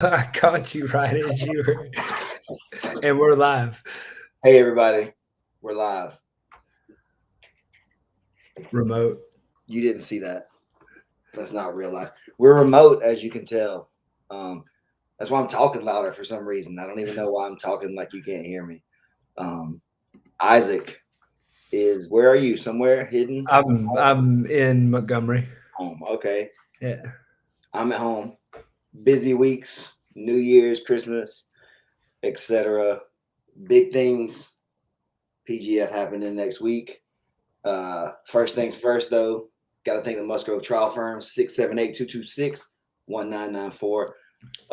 I caught you right as you were, and we're live. Hey, everybody. We're live. Remote. You didn't see that. That's not real life. We're remote, as you can tell. That's why I'm talking louder for some reason. I don't even know why I'm talking like you can't hear me. Um, Isaac is, where are you? Somewhere hidden? I'm in Montgomery. Home. Okay. Yeah. I'm at home. Busy weeks, New Year's, Christmas, etc. Big things. PGF happening next week. First things first, though, got to thank the Musgrove Trial Firm, 678-226-1994.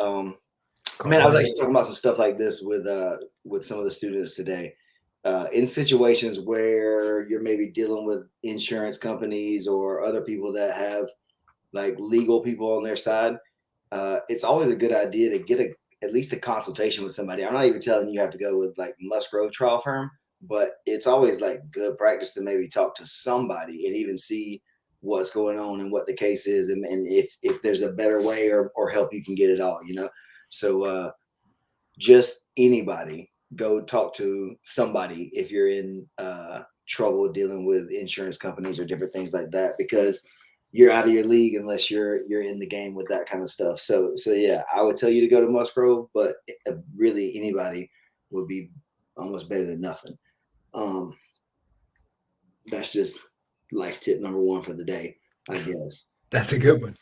Man, I was actually talking about some stuff like this with some of the students today. In situations where you're maybe dealing with insurance companies or other people that have like legal people on their side, it's always a good idea to get at least a consultation with somebody. I'm not even telling you have to go with like Musgrove Trial Firm, but it's always like good practice to maybe talk to somebody and even see what's going on and what the case is, and if there's a better way or help you can get it all, So just anybody, go talk to somebody if you're in trouble dealing with insurance companies or different things like that, because you're out of your league unless you're in the game with that kind of stuff. So yeah, I would tell you to go to Musgrove, but really anybody would be almost better than nothing. That's just life tip number one for the day, I guess. That's a good one.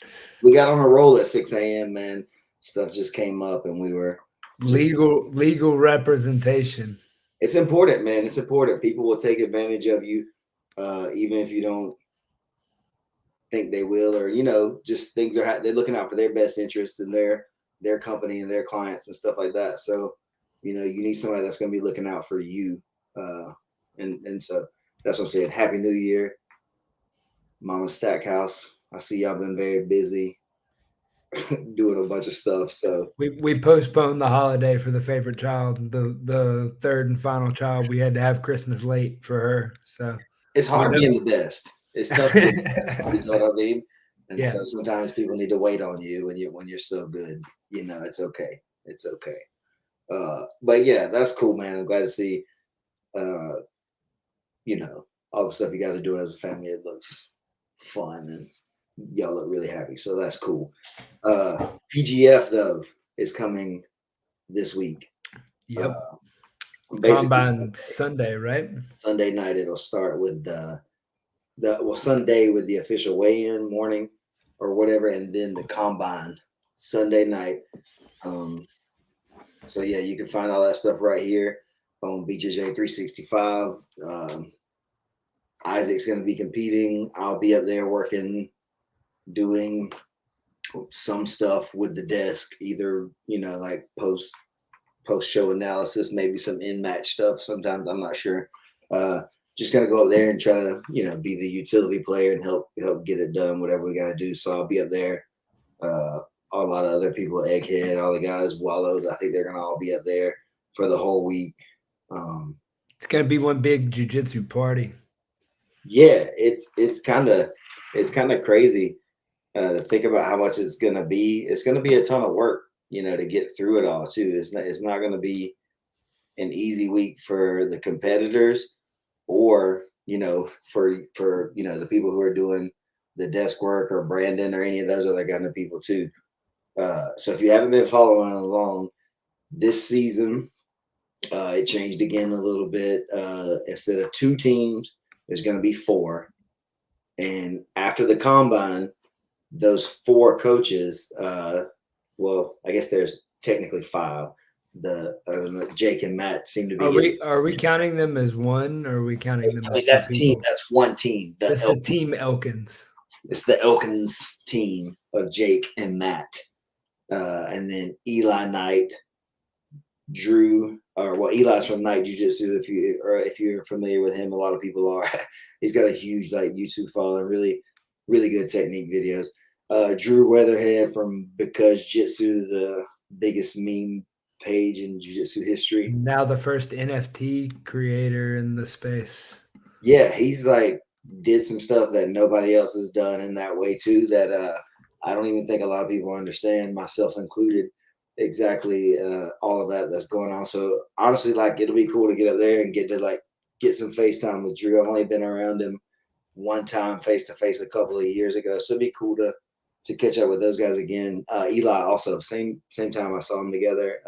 We got on a roll at 6 a.m., man. Stuff just came up and we were just Legal representation. it's important, man. It's important. People will take advantage of you, even if you don't think they will, or just things they're looking out for their best interests and their company and their clients and stuff like that. So, you need somebody that's going to be looking out for you, and so that's what I'm saying. Happy New Year, Mama Stackhouse. I see y'all been very busy doing a bunch of stuff. So We postponed the holiday for the favorite child, the third and final child. We had to have Christmas late for her. So it's hard whenever. being the best. It's tough being the best. You know what I mean? And Yeah. so sometimes people need to wait on you when you're so good. It's okay. It's okay. But yeah, that's cool, man. I'm glad to see uh, all the stuff you guys are doing as a family. It looks fun and y'all look really happy. So that's cool. PGF though is coming this week. Yep. Basically Combine Sunday, right? Sunday night it'll start with Sunday with the official weigh-in morning or whatever, and then the combine Sunday night. So yeah, you can find all that stuff right here on BJJ 365. Isaac's going to be competing. I'll be up there working, doing some stuff with the desk, either like post show analysis, maybe some in match stuff. Sometimes I'm not sure. Just gonna go up there and try to be the utility player and help get it done, whatever we gotta do. So I'll be up there. A lot of other people, Egghead, all the guys, Wallow, I think they're gonna all be up there for the whole week. It's gonna be one big jiu-jitsu party. Yeah, it's kind of crazy to think about how much it's gonna be. It's gonna be a ton of work, to get through it all too. It's not gonna be an easy week for the competitors, or for the people who are doing the desk work, or Brandon, or any of those other kind of people too. So if you haven't been following along, this season it changed again a little bit. Instead of 2 teams, there's going to be 4, and after the combine, those 4 coaches, well, I guess there's technically 5. Jake and Matt seem to be. Are we counting them as one, or are we counting them as that's two team. people? That's one team. That's the team Elkins. It's the Elkins team of Jake and Matt, and then Eli Knight, Drew. Eli's from Night Jiu-Jitsu. If you're familiar with him, a lot of people are. He's got a huge YouTube following. Really, really good technique videos. Drew Weatherhead from Because Jitsu, the biggest meme page in jiu-jitsu history. Now the first NFT creator in the space. Yeah, he's did some stuff that nobody else has done in that way too, that I don't even think a lot of people understand, myself included. exactly all of that that's going on. So honestly, like it'll be cool to get up there and get some FaceTime with Drew. I've only been around him one time face to face a couple of years ago, so it'd be cool to catch up with those guys again. Eli also same time I saw them together,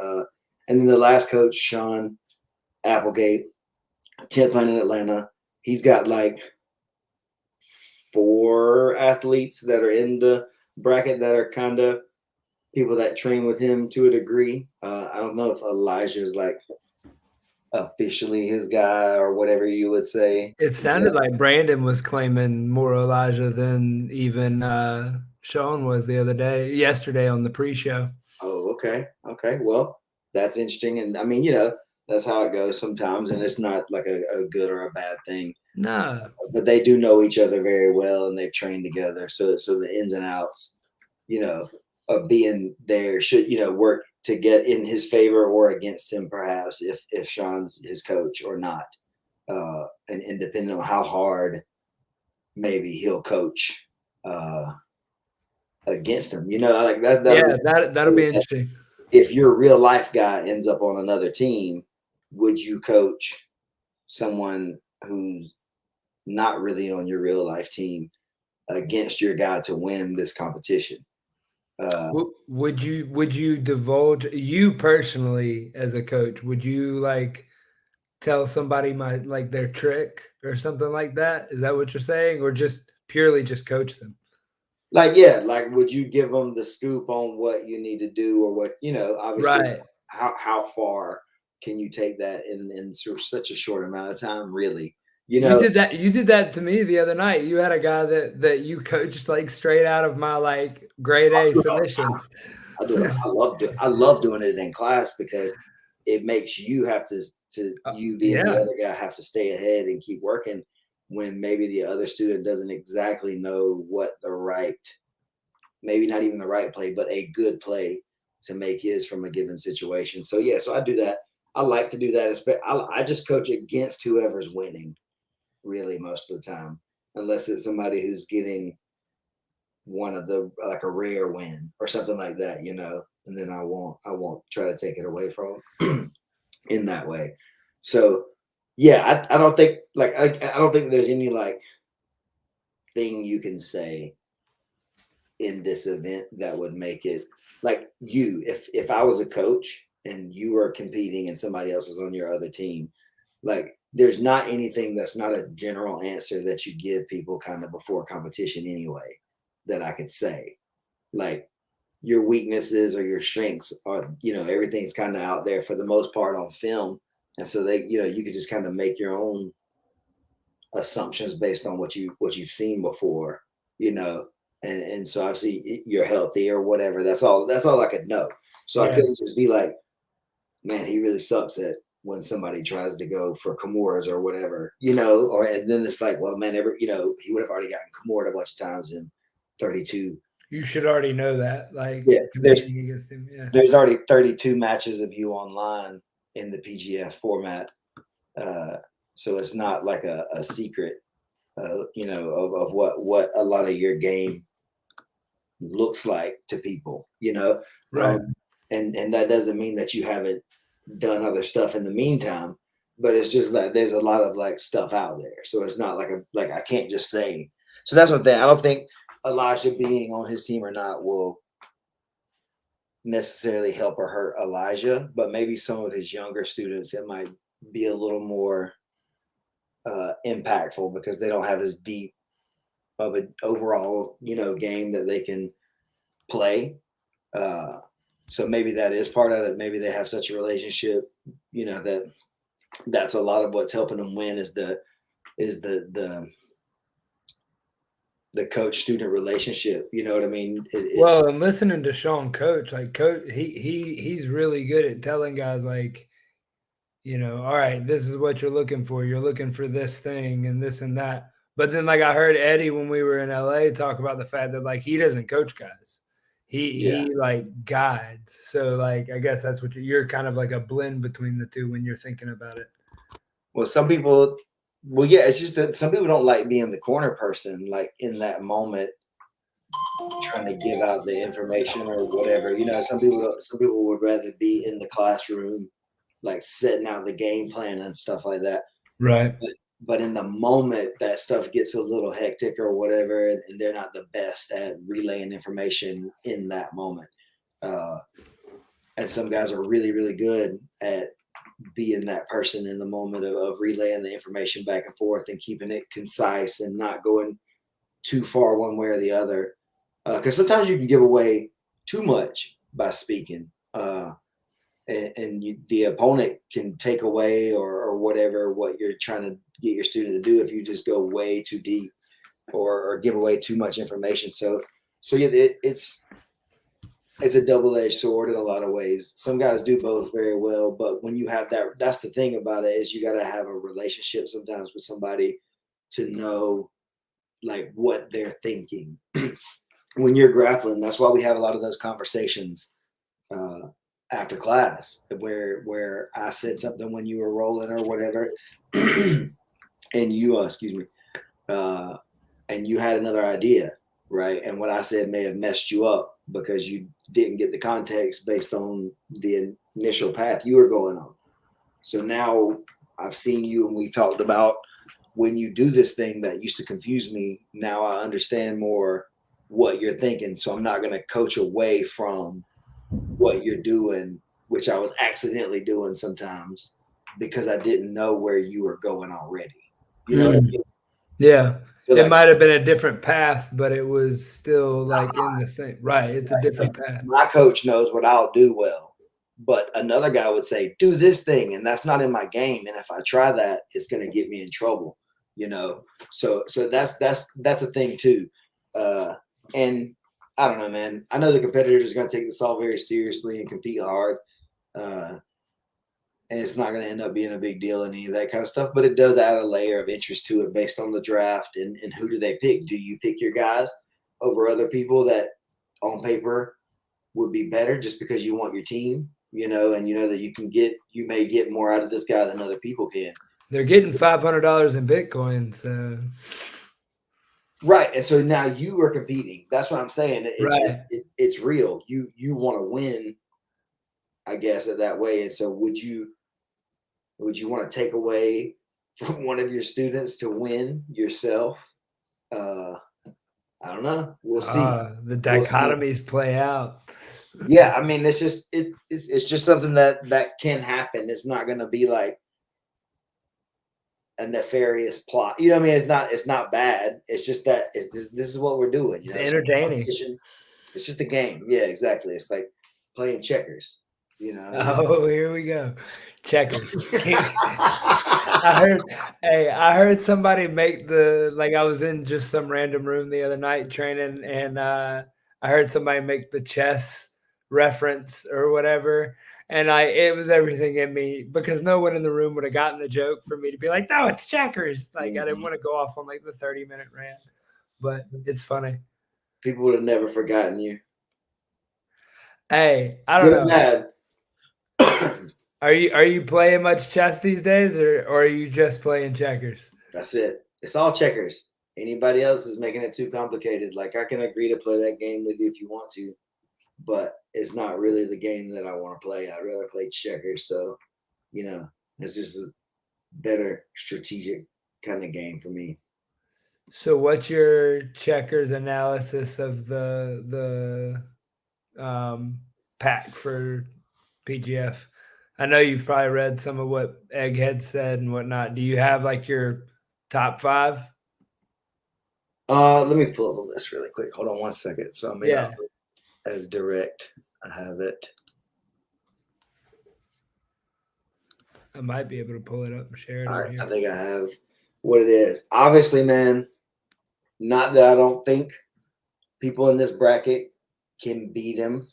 and then the last coach Sean Applegate, 10th man in Atlanta. He's got like 4 athletes that are in the bracket that are kind of people that train with him to a degree. I don't know if Elijah is like officially his guy or whatever you would say. It sounded like Brandon was claiming more Elijah than even Sean was yesterday on the pre-show. Oh, okay. Well, that's interesting. And I mean, that's how it goes sometimes. And it's not like a good or a bad thing. No. But they do know each other very well and they've trained together. So the ins and outs, of being there should, work to get in his favor or against him, perhaps, if Sean's his coach or not. And depending on how hard maybe he'll coach against him. Like that'll be interesting. If your real life guy ends up on another team, would you coach someone who's not really on your real life team against your guy to win this competition? Would you divulge, you personally as a coach, would you like tell somebody their trick or something like that? Is that what you're saying, or just purely just coach them? Would you give them the scoop on what you need to do, or what, obviously, right? How far can you take that in such a short amount of time? Really, you did that to me the other night. You had a guy that you coached like straight out of my like grade A submissions. I love doing it in class because it makes you have to you being the other guy have to stay ahead and keep working when maybe the other student doesn't exactly know what maybe not even the right play, but a good play to make is from a given situation. So so I do that. I like to do that. I just coach against whoever's winning, really, most of the time, unless it's somebody who's getting one of the like a rare win or something like that, and then I won't try to take it away from them in that way. So I don't think I don't think there's any like thing you can say in this event that would make it like if I was a coach and you were competing and somebody else was on your other team, like there's not anything that's not a general answer that you give people kind of before competition anyway that I could say. Like your weaknesses or your strengths are, everything's kind of out there for the most part on film. And so you can just kind of make your own assumptions based on what you've seen before, and so obviously you're healthy or whatever. That's all I could know. So I couldn't just be like, man, he really sucks at when somebody tries to go for Kimuras or whatever, and then it's like, well, man, he would have already gotten Kimura a bunch of times in 32. You should already know that. Like, there's already 32 matches of you online in the PGF format. So it's not like a secret, of what a lot of your game looks like to people, right. And that doesn't mean that you haven't done other stuff in the meantime, but it's just that there's a lot of like stuff out there. So it's not like I can't just say. So that's one thing. I don't think Elijah being on his team or not will necessarily help or hurt Elijah, but maybe some of his younger students, it might be a little more impactful because they don't have as deep of an overall, game that they can play. So maybe that is part of it. Maybe they have such a relationship, that's a lot of what's helping them win is the coach student relationship. You know what I mean? Well, and listening to Sean coach, he's really good at telling guys like, all right, this is what you're looking for. You're looking for this thing and this and that. But then like I heard Eddie when we were in LA talk about the fact that like he doesn't coach guys. He like guides. So like I guess that's what you're kind of like a blend between the two when you're thinking about it. Well, some people it's just that some people don't like being the corner person, like in that moment trying to give out the information or whatever. Some people would rather be in the classroom, like setting out the game plan and stuff like that. Right. But in the moment that stuff gets a little hectic or whatever, and they're not the best at relaying information in that moment. And some guys are really, really good at being that person in the moment of relaying the information back and forth and keeping it concise and not going too far one way or the other. Because sometimes you can give away too much by speaking. The opponent can take away or whatever what you're trying to get your student to do if you just go way too deep or give away too much information. So yeah, it's a double-edged sword in a lot of ways. Some guys do both very well, but when you have that's the thing about it, is you got to have a relationship sometimes with somebody to know like what they're thinking when you're grappling. That's why we have a lot of those conversations after class where I said something when you were rolling or whatever, and you and you had another idea, right? And what I said may have messed you up because you didn't get the context based on the initial path you were going on. So now I've seen you and we talked about when you do this thing that used to confuse me. Now I understand more what you're thinking. So I'm not going to coach away from what you're doing, which I was accidentally doing sometimes because I didn't know where you were going already. You know what I mean? Yeah. So it might have been a different path, but it was still like in the same, right. It's a different path. My coach knows what I'll do well, but another guy would say, do this thing. And that's not in my game. And if I try that, it's going to get me in trouble, So that's a thing too. And I don't know, man. I know the competitors are going to take this all very seriously and compete hard. And it's not going to end up being a big deal and any of that kind of stuff, but it does add a layer of interest to it based on the draft and who do they pick? Do you pick your guys over other people that on paper would be better just because you want your team, and you know that you may get more out of this guy than other people can. They're getting $500 in Bitcoin, so. Right. And so now you are competing. That's what I'm saying. It's real. You want to win, I guess, in that way. And so would you want to take away from one of your students to win yourself? I don't know. We'll see. The dichotomies play out. Yeah, I mean, it's just something that can happen. It's not going to be like a nefarious plot. You know what I mean? It's not bad. It's just that this is what we're doing. It's entertaining. It's just a game. Yeah, exactly. It's like playing checkers. Oh, here we go. Checkers. I heard somebody make I was in just some random room the other night training, and I heard somebody make the chess reference or whatever. And it was everything in me because no one in the room would have gotten the joke for me to be like, no, it's checkers. I didn't want to go off on the 30-minute rant, but it's funny. People would have never forgotten you. Hey, I don't know. Mad. Are you playing much chess these days, or are you just playing checkers? That's it. It's all checkers. Anybody else is making it too complicated. Like, I can agree to play that game with you if you want to, but it's not really the game that I want to play. I'd rather play checkers. So, it's just a better strategic kind of game for me. So what's your checkers analysis of the pack for PGF? I know you've probably read some of what Egghead said and whatnot. Do you have your top 5? Let me pull up a list really quick. Hold on one second. So I'm not as direct. I have it. I might be able to pull it up and share it. All right, I think I have what it is. Obviously, man, not that I don't think people in this bracket can beat him.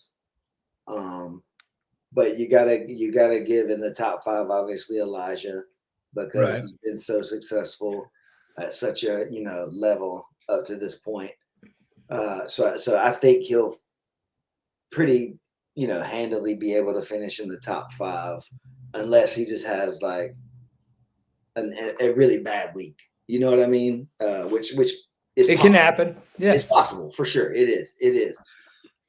But you gotta give in the top 5, obviously, Elijah, because he's been so successful at such a level up to this point. So I think he'll pretty handily be able to finish in the top 5, unless he just has a really bad week. You know what I mean? Which It can happen. Yeah. It's possible for sure. It is. It is.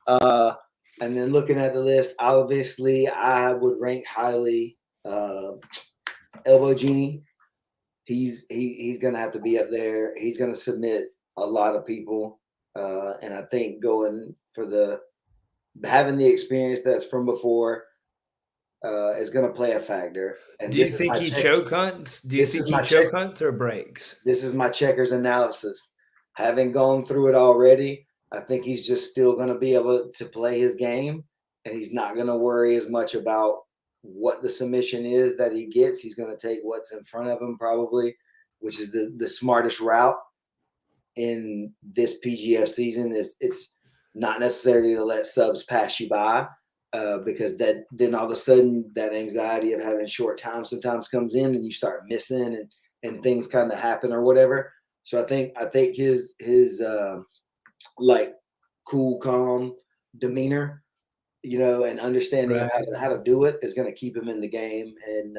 And then looking at the list, obviously I would rank highly Elbow Genie. He's gonna have to be up there. He's gonna submit a lot of people. And I think going for having the experience that's from before is going to play a factor. And do you think he choke hunts? Do you think he choke hunts or breaks? This is my checkers analysis. Having gone through it already, I think he's just still going to be able to play his game, and he's not going to worry as much about what the submission is that he gets. He's going to take what's in front of him probably, which is the smartest route in this PGF season. It's not necessarily to let subs pass you by, because then all of a sudden that anxiety of having short time sometimes comes in, and you start missing and things kind of happen or whatever. So I think his like cool, calm demeanor, and understanding of how to do it is going to keep him in the game. And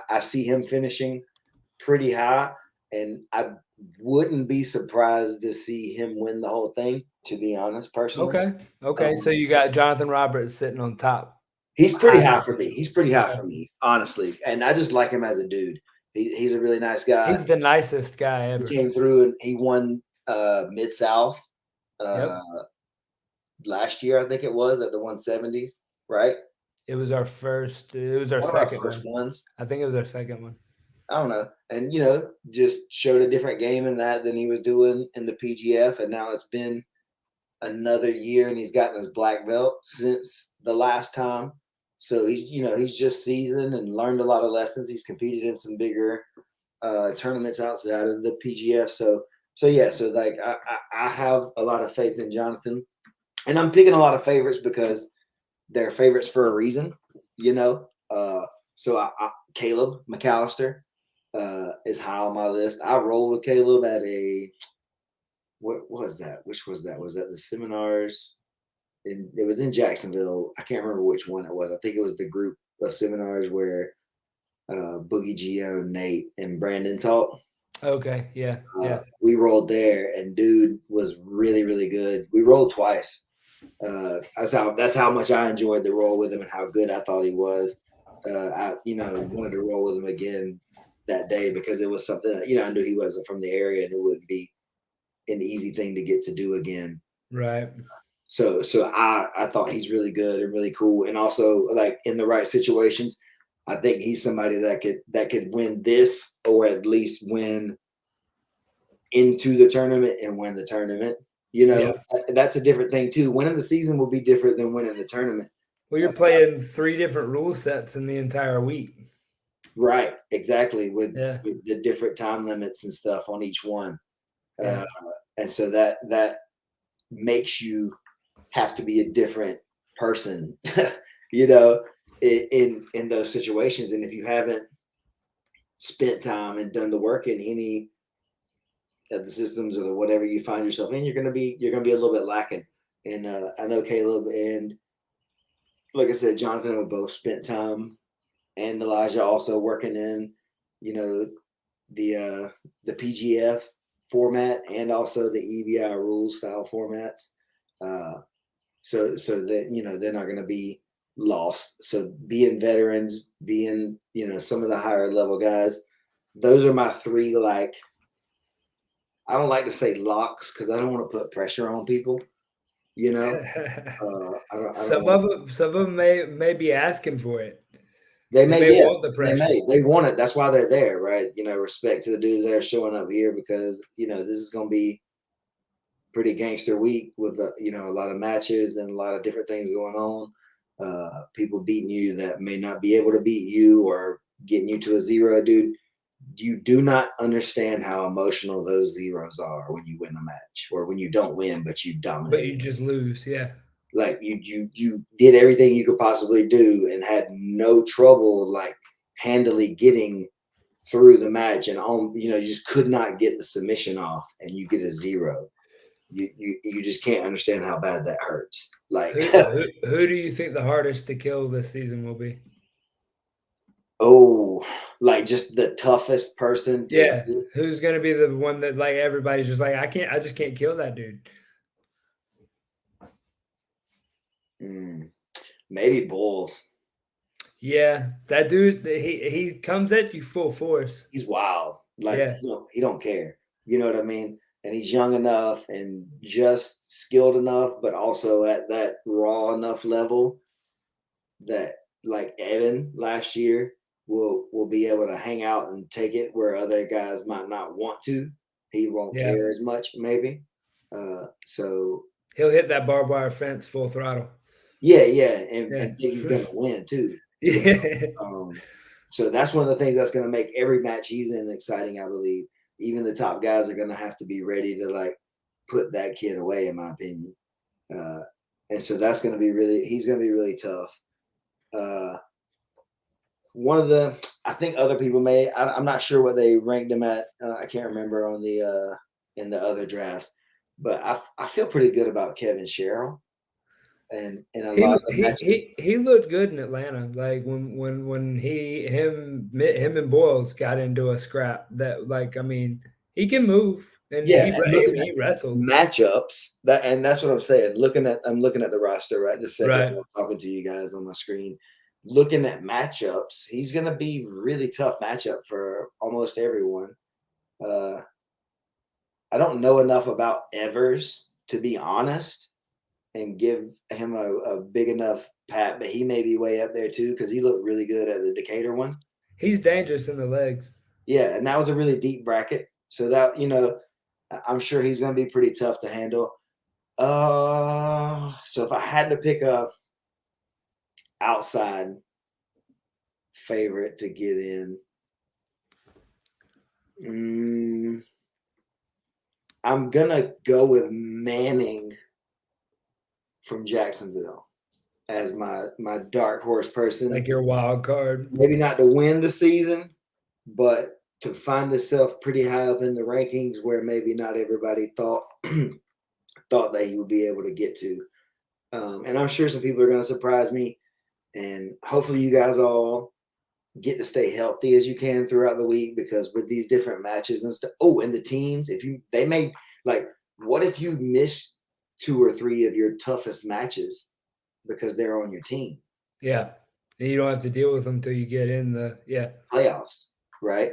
I see him finishing pretty high, and I wouldn't be surprised to see him win the whole thing, to be honest, personally. Okay. So you got Jonathan Roberts sitting on top. He's pretty high for me. He's pretty high for me, honestly. And I just like him as a dude. He's a really nice guy. He's the nicest guy ever. He came through and he won Mid-South last year, I think it was, at the 170s, right? It was our first. It was our second one. I think it was our second one. I don't know. And, just showed a different game in that than he was doing in the PGF. And now it's been another year and he's gotten his black belt since the last time. So he's just seasoned and learned a lot of lessons. He's competed in some bigger tournaments outside of the PGF. So like I have a lot of faith in Jonathan, and I'm picking a lot of favorites because they're favorites for a reason, So Caleb Mcallister is high on my list. I roll with Caleb at what was that? Which was that? Was that the seminars? It was in Jacksonville. I can't remember which one it was. I think it was the group of seminars where Boogie Geo, Nate, and Brandon taught. Okay, yeah. We rolled there, and dude was really, really good. We rolled twice. That's how much I enjoyed the roll with him and how good I thought he was. I wanted to roll with him again that day because it was something I knew he wasn't from the area and it wouldn't be an easy thing to get to do again. Right. So I thought he's really good and really cool, and also like in the right situations, I think he's somebody that could win this, or at least win into the tournament and win the tournament. That's a different thing too. Winning the season will be different than winning the tournament. Well, you're playing 3 different rule sets in the entire week. Right, exactly, with the different time limits and stuff on each one. Yeah. And so that makes you have to be a different person, in those situations. And if you haven't spent time and done the work in any of the systems or the whatever you find yourself in, you're gonna be a little bit lacking. And I know Caleb and, like I said, Jonathan have both spent time, and Elijah also working in, the PGF format and also the EBI rules style formats. So that, they're not going to be lost. So being veterans, being, some of the higher level guys, those are my 3, like, I don't like to say locks because I don't want to put pressure on people, Some of them may be asking for it. They may want the pressure. They want it. That's why they're there, right? Respect to the dudes that are showing up here because, this is going to be pretty gangster week with, a lot of matches and a lot of different things going on. People beating you that may not be able to beat you or getting you to a 0, dude. You do not understand how emotional those zeros are when you win a match, or when you don't win, but you dominate. But you just lose, yeah. Like you did everything you could possibly do and had no trouble, like, handily getting through the match, and you just could not get the submission off, and you get a 0. You just can't understand how bad that hurts. Like, who do you think the hardest to kill this season will be? Oh, like just the toughest person to Yeah, who's gonna be the one that like everybody's just like, I just can't kill that dude. maybe Bulls. Yeah, that dude, he comes at you full force. He's wild. Like Yeah, he don't care. You know what I mean? And he's young enough and just skilled enough, but also at that raw enough level that like Evan last year will be able to hang out and take it where other guys might not want to. He won't yeah. care as much, maybe. So He'll hit that barbed wire fence full throttle. yeah, Yeah. and think he's gonna win too. You know? Yeah. So that's one of the things that's gonna make every match he's in exciting, I believe. Even the top guys are gonna have to be ready to like put that kid away, in my opinion. And so that's gonna be he's gonna be really tough. One of the, I think other people I'm not sure what they ranked him at. I can't remember on the in the other drafts, but I feel pretty good about Kevin Sherrill, and in a lot of the matches. He looked good in Atlanta. Like when him and Boyles got into a scrap that like I mean he can move and Yeah, and looking at he wrestled. matchups, that's what I'm saying. I'm looking at the roster right this second. Right. I'm talking to you guys on my screen. Looking at matchups, he's going to be really tough matchup for almost everyone. I don't know enough about Evers to be honest and give him a big enough pat, but he may be way up there too because he looked really good at the Decatur one. He's dangerous in the legs. Yeah, and that was a really deep bracket. So that, I'm sure he's going to be pretty tough to handle. So if I had to pick a outside favorite to get in, I'm gonna go with Manning from Jacksonville as my dark horse person. Like your wild card. Maybe not to win the season, but to find himself pretty high up in the rankings where maybe not everybody thought that he would be able to get to. And I'm sure some people are going to surprise me. And hopefully you guys all get to stay healthy as you can throughout the week, because with these different matches and stuff. Oh, and the teams, what if you miss 2 or 3 of your toughest matches because they're on your team? Yeah. And you don't have to deal with them until you get in the playoffs, right?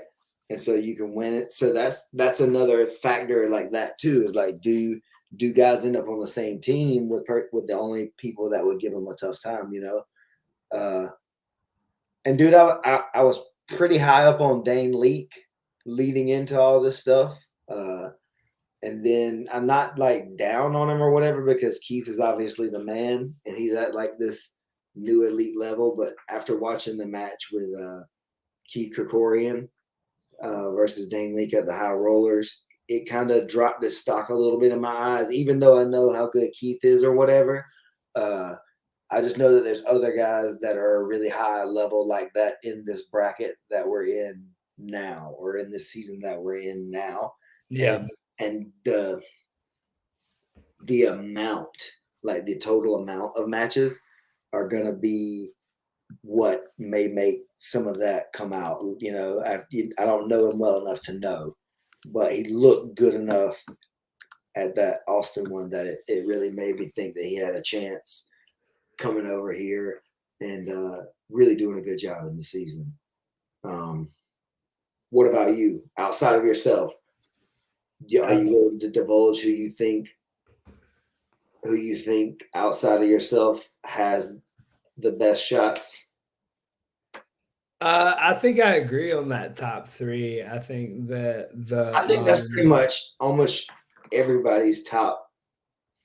And so you can win it. So that's another factor like that too, is like, do guys end up on the same team with the only people that would give them a tough time, and dude, I was pretty high up on Dane Leak leading into all this stuff. And then I'm not like down on him or whatever, because Keith is obviously the man and he's at like this new elite level. But after watching the match with Keith Krikorian versus Dane Leak at the High Rollers, it kind of dropped his stock a little bit in my eyes, even though I know how good Keith is or whatever. I just know that there's other guys that are really high level like that in this bracket that we're in now, or in this season that we're in now. Yeah. And the amount, like the total amount of matches are going to be what may make some of that come out. I don't know him well enough to know, but he looked good enough at that Austin one that it really made me think that he had a chance coming over here and really doing a good job in the season. What about you, outside of yourself? Are you willing to divulge who you think outside of yourself has the best shots? I think I agree on that top 3. I think that that's pretty much almost everybody's top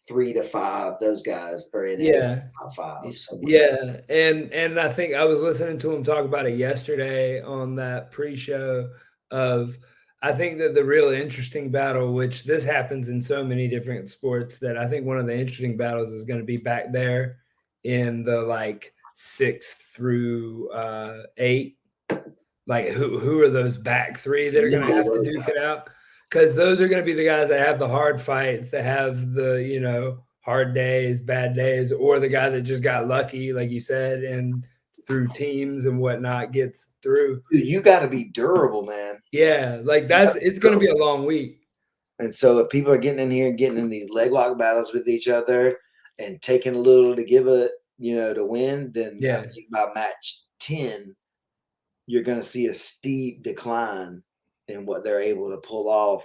3 to 5. Those guys are in top 5 somewhere. Yeah, and I think I was listening to him talk about it yesterday on that pre-show of, I think that the real interesting battle, which this happens in so many different sports, that I think one of the interesting battles is going to be back there in the like 6th through 8. Like who are those back 3 that are going to have to duke it out? Because those are going to be the guys that have the hard fights, that have the hard days, bad days, or the guy that just got lucky, like you said, and through teams and whatnot gets through. Dude, you got to be durable, man. Yeah, like it's going to be a long week. And so if people are getting in here and getting in these leg lock battles with each other and taking a little to give it, to win, then I think by match 10, you're going to see a steep decline in what they're able to pull off,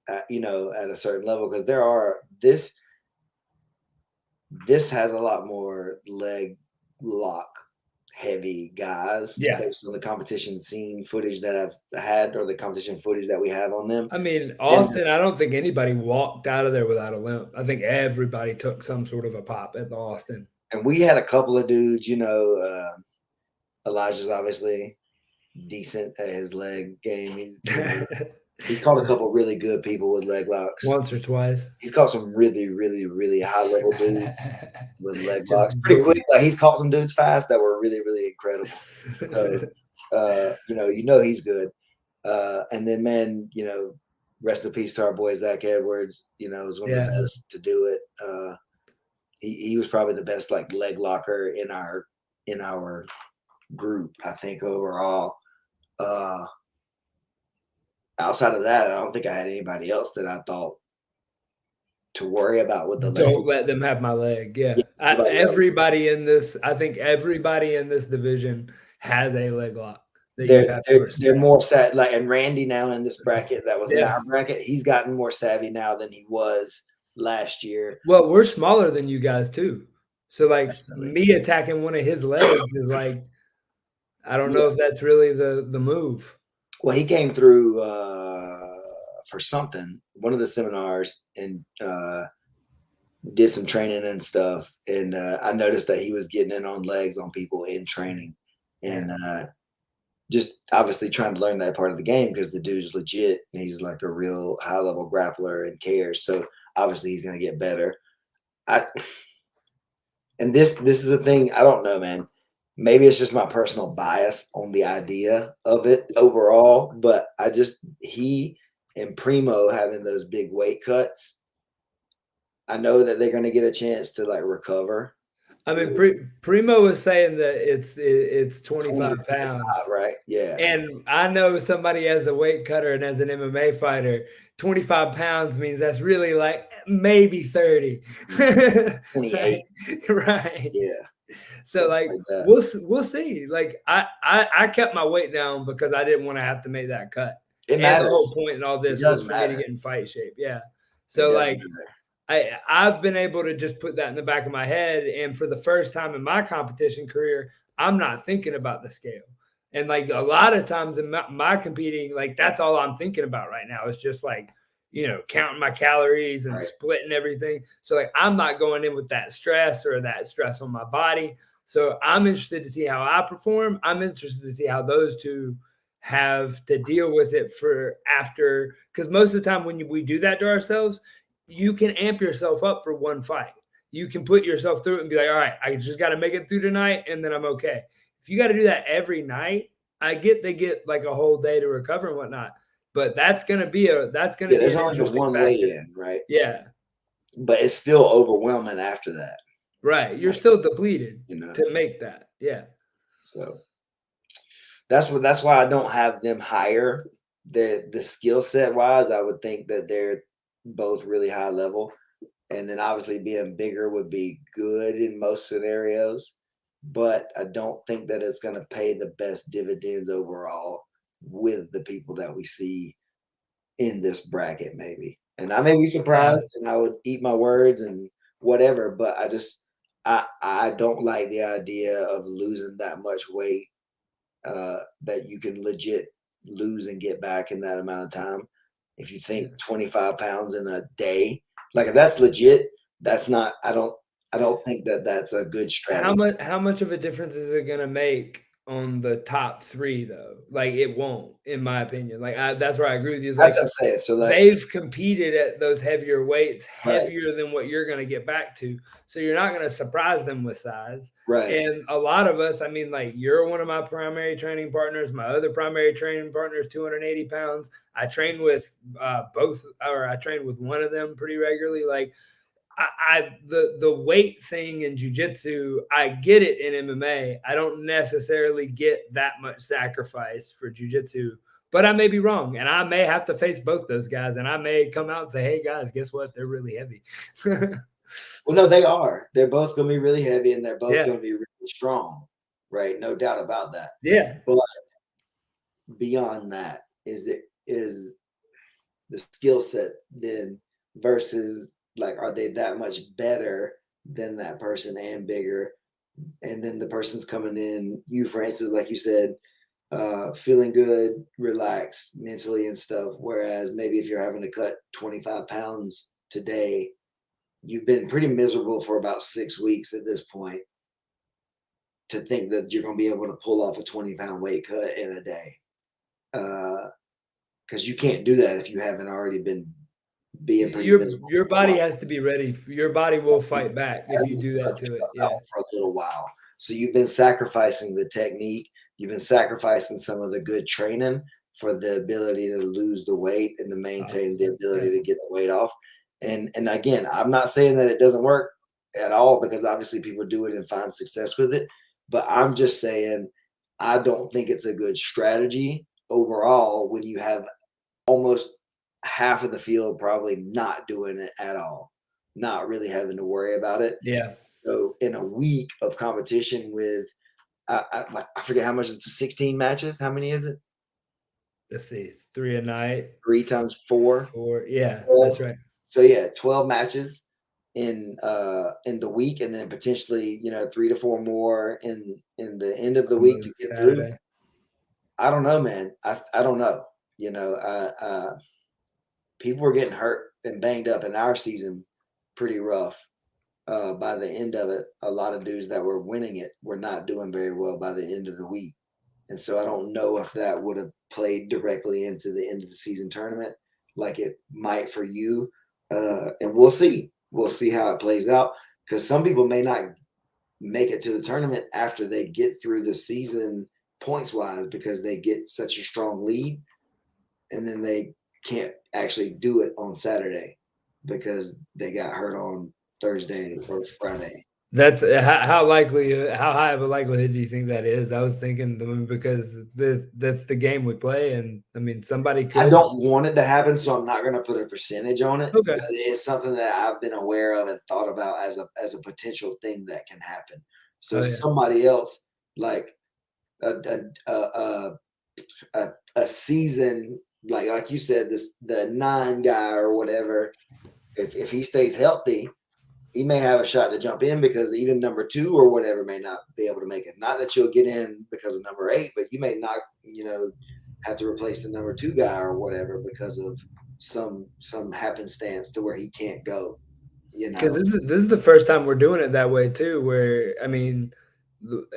at a certain level, because this has a lot more leg lock heavy guys based on the competition scene footage that I've had, or the competition footage that we have on them. I mean, Austin, I don't think anybody walked out of there without a limp. I think everybody took some sort of a pop at the Austin. And we had a couple of dudes, Elijah's obviously decent at his leg game. He's caught a couple really good people with leg locks. Once or twice. He's caught some really, really, really high level dudes with leg locks pretty quick. Like, he's caught some dudes fast that were really, really incredible. So, he's good. And then, man, rest in peace to our boy Zach Edwards. Was one of the best to do it. He was probably the best like leg locker in our group, I think, overall. Outside of that, I don't think I had anybody else that I thought to worry about with the leg. Don't let them have my leg. Yeah. I think everybody in this division has a leg lock. They're more sad. Like, and Randy now in this bracket that was in our bracket, he's gotten more savvy now than he was last year. Well, we're smaller than you guys too. So like me attacking one of his legs is like, I don't know if that's really the move. Well, he came through for something, one of the seminars, and did some training and stuff. And I noticed that he was getting in on legs on people in training, and just obviously trying to learn that part of the game, because the dude's legit and he's like a real high level grappler and cares. So obviously he's going to get better. And this is a thing, I don't know, man. Maybe it's just my personal bias on the idea of it overall, but he and Primo having those big weight cuts, I know that they're going to get a chance to like recover. I mean, Primo was saying that it's 25 pounds, right? Yeah. And I know somebody as a weight cutter and as an MMA fighter, 25 pounds means that's really like maybe 30, 28, right? Yeah. So like we'll see. Like I kept my weight down because I didn't want to have to make that cut. It matters. The whole point in all this was for me to get in fight shape. Yeah. So like I've been able to just put that in the back of my head, and for the first time in my competition career, I'm not thinking about the scale. And like a lot of times in my competing, like that's all I'm thinking about right now is just like, counting my calories and splitting everything. So like I'm not going in with that stress on my body. So I'm interested to see how I perform. I'm interested to see how those two have to deal with it for after, because most of the time when we do that to ourselves, you can amp yourself up for one fight. You can put yourself through it and be like, all right, I just got to make it through tonight and then I'm okay. If you got to do that every night, I get they get like a whole day to recover and whatnot. But that's gonna be there's only just one way in, right? Yeah. But it's still overwhelming after that. Right. You're still depleted to make that. Yeah. So that's why I don't have them higher. The skill set wise, I would think that they're both really high level. And then obviously being bigger would be good in most scenarios. But I don't think that it's going to pay the best dividends overall with the people that we see in this bracket, maybe. And I may be surprised and I would eat my words and whatever, but I don't like the idea of losing that much weight that you can legit lose and get back in that amount of time. If you think 25 pounds in a day, like if that's legit, that's not, I don't think that that's a good strategy. How much of a difference is it going to make on the top three though? Like it won't, in my opinion. Like that's where I agree with you. That's what I'm saying. So they've competed at those heavier weights, heavier than what you're going to get back to. So you're not going to surprise them with size. Right. And a lot of us, I mean, like you're one of my primary training partners. My other primary training partner is 280 pounds. I train with I train with one of them pretty regularly. Like the weight thing in jiu-jitsu, I get it in MMA. I don't necessarily get that much sacrifice for jiu-jitsu, but I may be wrong, and I may have to face both those guys, and I may come out and say, "Hey guys, guess what? They're really heavy." Well, no, they are. They're both going to be really heavy, and they're both Yeah. going to be really strong, right? No doubt about that. Yeah. But beyond that, is the skill set then versus like, are they that much better than that person and bigger? And then the person's coming in, you, for instance, like you said, feeling good, relaxed mentally and stuff. Whereas maybe if you're having to cut 25 pounds today, you've been pretty miserable for about 6 weeks at this point to think that you're going to be able to pull off a 20-pound weight cut in a day. Because you can't do that if you haven't already been being pretty miserable. Your body has to be ready. Your body will fight back if you do that to it. Yeah. For a little while. So you've been sacrificing the technique. You've been sacrificing some of the good training for the ability to lose the weight and to maintain the ability to get the weight off. And again, I'm not saying that it doesn't work at all, because obviously people do it and find success with it. But I'm just saying, I don't think it's a good strategy overall when you have almost half of the field probably not doing it at all, not really having to worry about it. Yeah. So in a week of competition with, I forget how much, it's 16 matches. How many is it? Let's see, 3 a night. 3 times 4. 4. Yeah, 12. that's right. So yeah, 12 matches in the week, and then potentially 3 to 4 more in the end of the week to get Saturday. through. I don't know, man. I don't know. People were getting hurt and banged up in our season pretty rough. By the end of it, a lot of dudes that were winning it were not doing very well by the end of the week. And so I don't know if that would have played directly into the end of the season tournament like it might for you. And we'll see. We'll see how it plays out, because some people may not make it to the tournament after they get through the season points-wise, because they get such a strong lead, and then they can't actually do it on Saturday because they got hurt on Thursday or Friday. That's how likely, how high of a likelihood do you think that is? I was thinking, because that's the game we play, and I mean, somebody could. I don't want it to happen, so I'm not going to put a percentage on it. Okay. But it is something that I've been aware of and thought about as a potential thing that can happen. So somebody else, like a season, like you said, the 9 guy or whatever, if he stays healthy, he may have a shot to jump in, because even number 2 or whatever may not be able to make it. Not that you'll get in because of number 8, but you may not, have to replace the number 2 guy or whatever because of some happenstance to where he can't go. Because this is the first time we're doing it that way too. Where, I mean,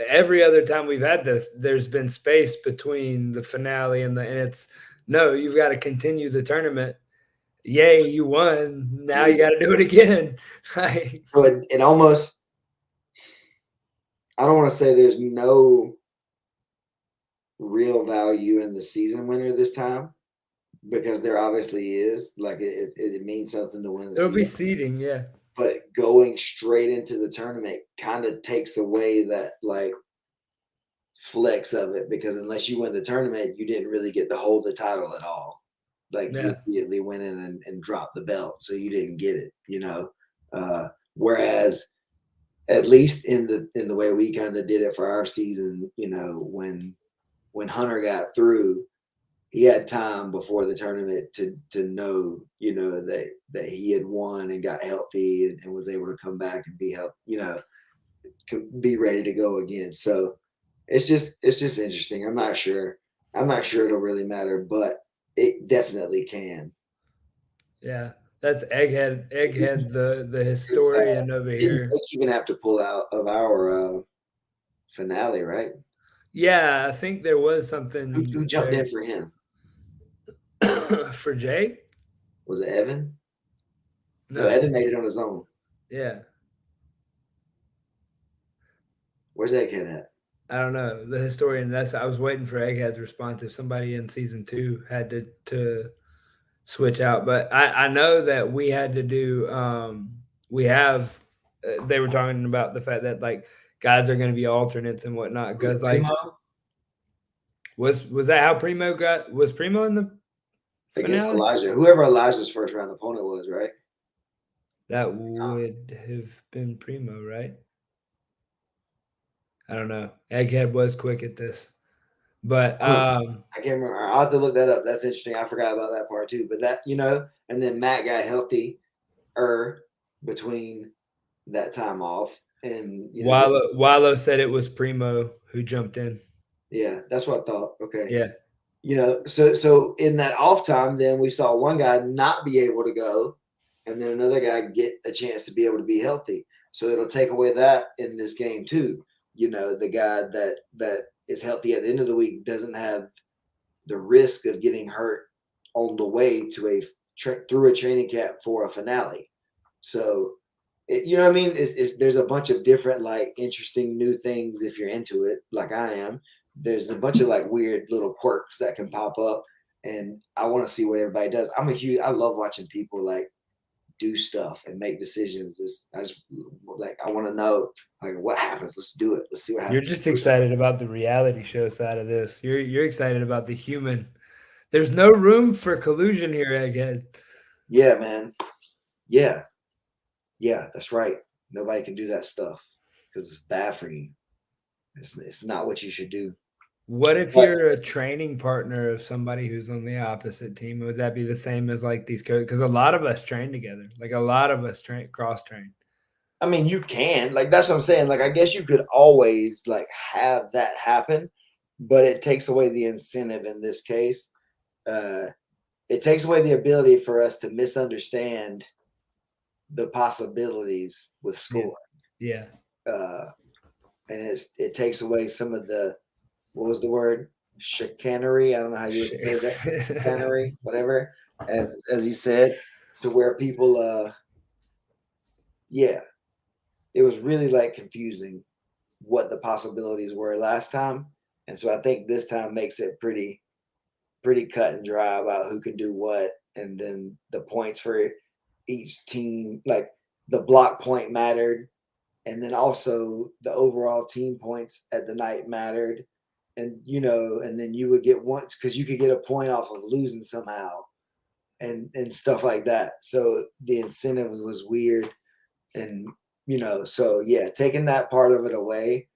every other time we've had this, there's been space between the finale and it's no, you've got to continue the tournament. Yay, you won. Now you got to do it again. So it almost, I don't want to say there's no real value in the season winner this time, because there obviously is. Like it means something to win the There'll season. be seeding, yeah. But going straight into the tournament kind of takes away that like flex of it, because unless you win the tournament, you didn't really get to hold the title at all. Like you immediately went in and dropped the belt, so you didn't get it, whereas at least in the way we kind of did it for our season, when Hunter got through, he had time before the tournament to know, that he had won and got healthy and was able to come back and be healthy, be ready to go again. So it's just interesting. I'm not sure it'll really matter, but it definitely can. Yeah, that's Egghead, the historian over here. You can have to pull out of our finale, right? Yeah, I think there was something. Who jumped in for him? For Jay? Was it Evan? No, Evan made it on his own. Yeah. Where's Egghead at? I don't know. The historian. I was waiting for Egghead's response if somebody in season 2 had to switch out. But I know that we had to do we have. They were talking about the fact that like guys are going to be alternates and whatnot. Was Because it like, Primo was that how Primo got? Was Primo in the against finale? Elijah? Whoever Elijah's first round opponent was, right? That would have been Primo, right? I don't know. Egghead was quick at this, but I can't remember. I'll have to look that up. That's interesting. I forgot about that part too. But that, and then Matt got healthy between that time off. And Wallow said it was Primo who jumped in. yeah, that's what I thought. Okay. Yeah. So in that off time, then we saw one guy not be able to go, and then another guy get a chance to be able to be healthy. So it'll take away that in this game too. The guy that is healthy at the end of the week doesn't have the risk of getting hurt on the way to through a training camp for a finale. So, you know what I mean? There's a bunch of different like interesting new things if you're into it, like I am. There's a bunch of like weird little quirks that can pop up, and I want to see what everybody does. I love watching people like do stuff and make decisions. I want to know like what happens. Let's do it. Let's see what happens. You're just excited about the reality show side of this. You're excited about the human. There's no room for collusion here, Egghead. Yeah, man. Yeah, that's right. Nobody can do that stuff because it's bad for you. It's not what you should do. What if you're a training partner of somebody who's on the opposite team? Would that be the same as like these coaches? Because a lot of us train together. Like a lot of us cross train. I mean, you can. Like that's what I'm saying. Like I guess you could always like have that happen, but it takes away the incentive in this case. It takes away the ability for us to misunderstand the possibilities with scoring. Yeah. And it takes away some of the, what was the word? Chicanery. I don't know how you would say that. Chicanery, whatever. As he said, to where people it was really like confusing what the possibilities were last time. And so I think this time makes it pretty cut and dry about who can do what, and then the points for each team, like the block point mattered, and then also the overall team points at the night mattered. And and then you would get once because you could get a point off of losing somehow, and stuff like that. So the incentive was weird, and so yeah, taking that part of it away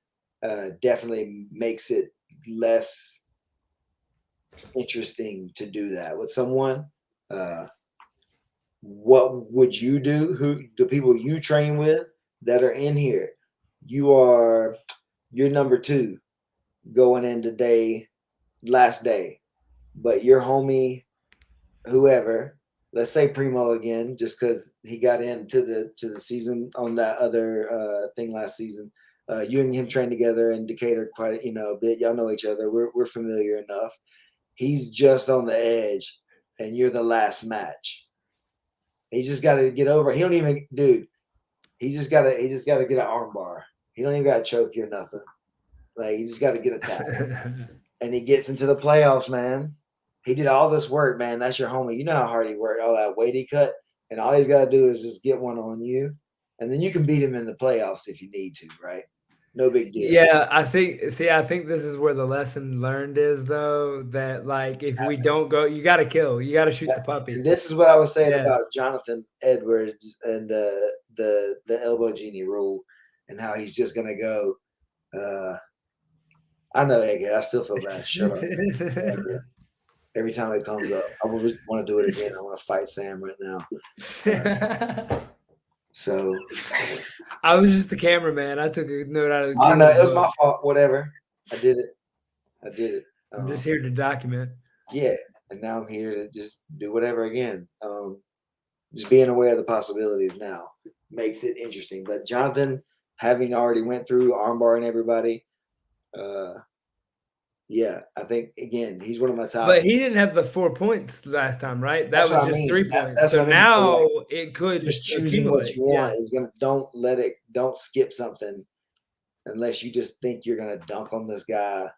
definitely makes it less interesting to do that with someone. What would you do? Who the people you train with that are in here? You're number 2 going into last day, but your homie, whoever, let's say Primo again, just because he got into the season on that other thing last season. You and him train together in Decatur quite a bit. Y'all know each other. We're familiar enough. He's just on the edge, and you're the last match. He's just got to get over. He don't even, dude. He just got to get an arm bar. He don't even got to choke you or nothing. Like he just got to get a tap, and he gets into the playoffs, man. He did all this work, man. That's your homie. You know how hard he worked, all that weight he cut, and all he's got to do is just get one on you, and then you can beat him in the playoffs if you need to, right? No big deal. Yeah, I think this is where the lesson learned is though, that like if we don't go, you gotta kill, you gotta shoot the puppy. And this is what I was saying about Jonathan Edwards and the elbow genie rule and how he's just gonna go. I know, Egghead, I still feel bad. Shut up. Every time it comes up, I want to do it again. I want to fight Sam right now. So I was just the cameraman. I took a note out of the. I know it was my fault. Whatever. I did it. I'm just here to document. Yeah, and now I'm here to just do whatever again. Just being aware of the possibilities now makes it interesting. But Jonathan, having already went through armbarring everybody, yeah, I think again he's one of my top. But he didn't have the 4 points last time, right? That was just 3 points. That's so now it could just choosing what you want is gonna don't skip something unless you just think you're gonna dunk on this guy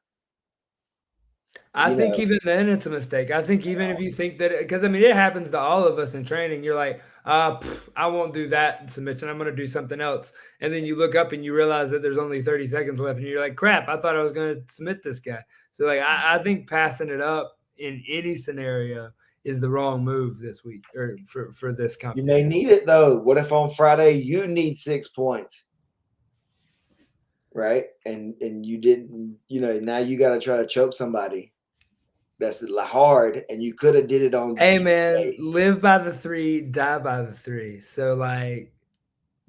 I think even then it's a mistake. I think even if you think that, because I mean, it happens to all of us in training. You're like, I won't do that submission. I'm going to do something else. And then you look up and you realize that there's only 30 seconds left, and you're like, crap, I thought I was going to submit this guy. So like, I think passing it up in any scenario is the wrong move this week or for this competition. You may need it though. What if on Friday you need 6 points? Right? And you didn't, now you got to try to choke somebody. That's hard, and you could have did it on. Hey man, live by the 3, die by the 3. So like,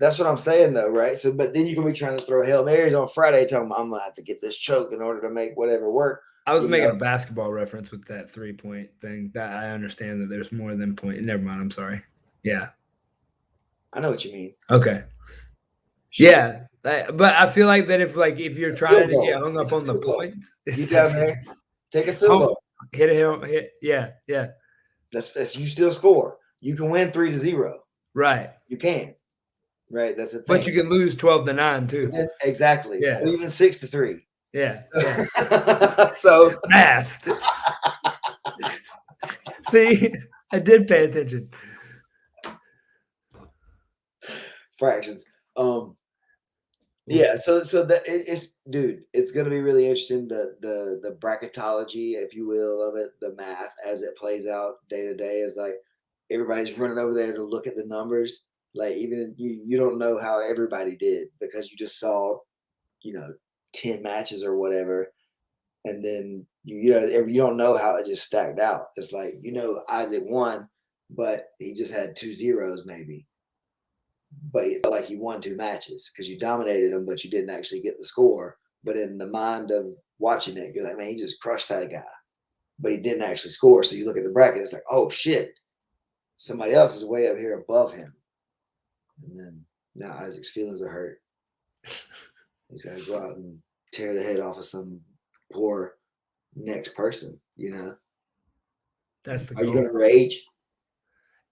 that's what I'm saying though, right? So, but then you're gonna be trying to throw Hail Marys on Friday, telling them I'm gonna have to get this choke in order to make whatever work. I was making a basketball reference with that 3-point thing. That I understand that there's more than point. Never mind. I'm sorry. Yeah, I know what you mean. Okay. Sure. Yeah, but I feel like that if you're trying to get hung up on the points, you down there, take a field goal. Hit a hit. Yeah. That's you still score. You can win 3-0. Right. You can. Right. That's the thing. But you can lose 12-9 too. Exactly. Yeah. Or even 6-3. Yeah. So math. See, I did pay attention. Fractions. Yeah, so that it's dude, it's gonna be really interesting the bracketology, if you will, of it, the math as it plays out day to day is like everybody's running over there to look at the numbers. Like even you don't know how everybody did because you just saw, 10 matches or whatever, and then you don't know how it just stacked out. It's like Isaac won, but he just had 2 zeros maybe. But he felt like he won 2 matches because you dominated him, but you didn't actually get the score. But in the mind of watching it, you're like, man, he just crushed that guy. But he didn't actually score. So you look at the bracket, it's like, oh, shit. Somebody else is way up here above him. And then now Isaac's feelings are hurt. He's got to go out and tear the head off of some poor next person, That's the goal. Are you goal. going to rage?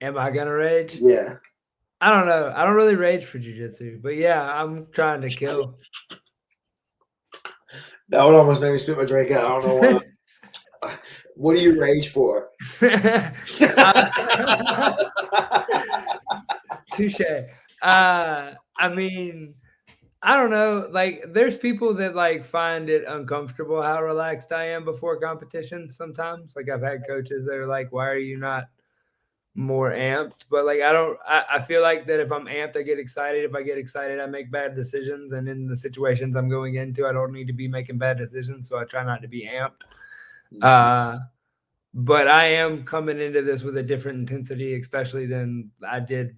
Am I going to rage? Yeah. I don't know. I don't really rage for jiu-jitsu, but yeah, I'm trying to kill. That one almost made me spit my drink out. I don't know why. What do you rage for? Touche. I mean, I don't know. Like, there's people that find it uncomfortable how relaxed I am before competition sometimes. Like, I've had coaches that are like, why are you not more amped? But I feel like that if I'm amped, I get excited. If I get excited, I make bad decisions. And in the situations I'm going into, I don't need to be making bad decisions. So I try not to be amped. But I am coming into this with a different intensity, especially than I did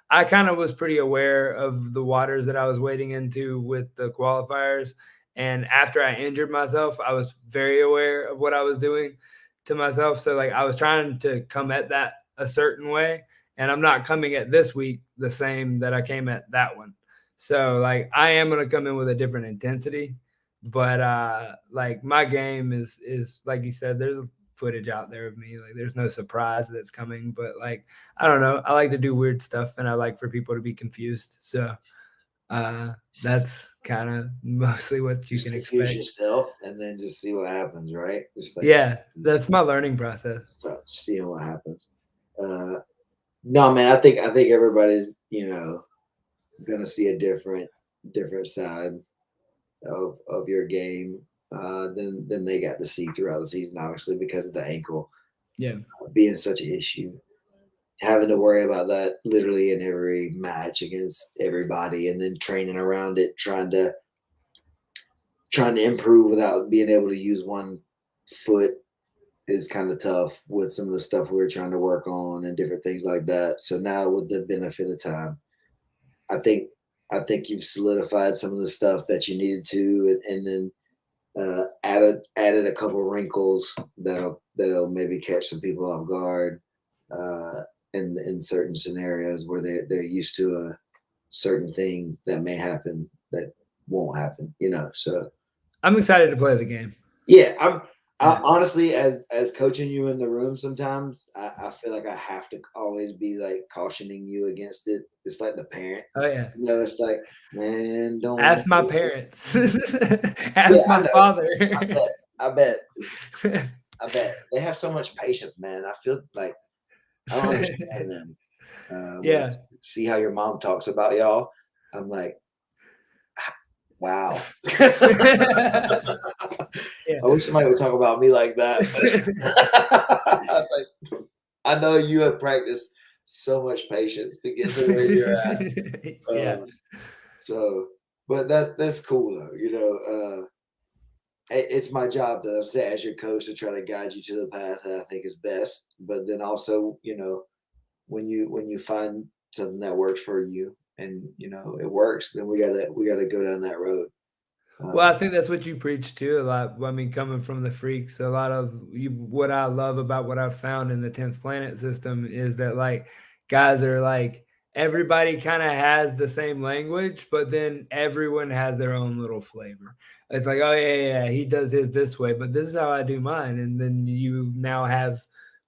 I kind of was pretty aware of the waters that I was wading into with the qualifiers. And after I injured myself, I was very aware of what I was doing to myself. So I was trying to come at that a certain way, and I'm not coming at this week the same that I came at that one. So I am going to come in with a different intensity, but my game is like you said, there's footage out there of me. There's no surprise that's coming, but I don't know. I like to do weird stuff, and I like for people to be confused. So that's kind of mostly what you can expect. Yourself and then just see what happens, right? That's my learning process. Start seeing what happens. No, man, I think everybody's gonna see a different side of your game than they got to see throughout the season, obviously because of the ankle being such an issue. Having to worry about that literally in every match against everybody, and then training around it, trying to improve without being able to use one foot is kind of tough with some of the stuff we were trying to work on and different things like that. So now with the benefit of time, I think you've solidified some of the stuff that you needed to, and then added a couple of wrinkles that'll maybe catch some people off guard in certain scenarios where they're used to a certain thing that may happen that won't happen, So I'm excited to play the game. Yeah, I honestly, as coaching you in the room, sometimes I feel like I have to always be cautioning you against it. It's like the parent. Oh yeah. It's like, man, don't ask my parents. Ask my father. I bet they have so much patience, man. I feel like I don't understand them. When I see how your mom talks about y'all, I'm like, wow. I wish somebody would talk about me like that. I was like, I know you have practiced so much patience to get to where you're at. So, but that's cool though. You know, it's my job to say as your coach to try to guide you to the path that I think is best. But then also, you know, when you find something that works for you and you know it works, then we gotta go down that road. Well, I think that's what you preach too a lot. I mean, coming from the freaks, a lot of what I love about what I've found in the 10th planet system is that like guys are like everybody kind of has the same language, but then everyone has their own little flavor. It's like, oh yeah, he does his this way, but this is how I do mine, and then you now have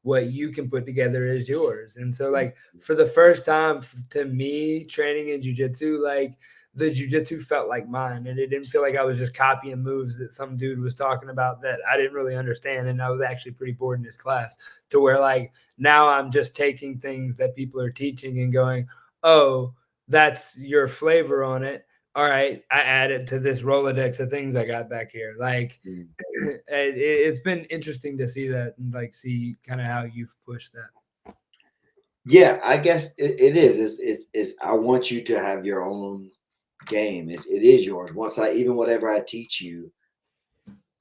what you can put together as yours. And so, like for the first time to me, training in jiu-jitsu, like the jiu-jitsu felt like mine, and it didn't feel like I was just copying moves that some dude was talking about that I didn't really understand, and I was actually pretty bored in his class, to where like now I'm just taking things that people are teaching and going, oh, that's your flavor on it. All right, I added to this Rolodex of things I got back here. Like it's been interesting to see that and like see kind of how you've pushed that. Yeah, I guess it is. It's I want you to have your own game. It is yours. Once even whatever I teach you,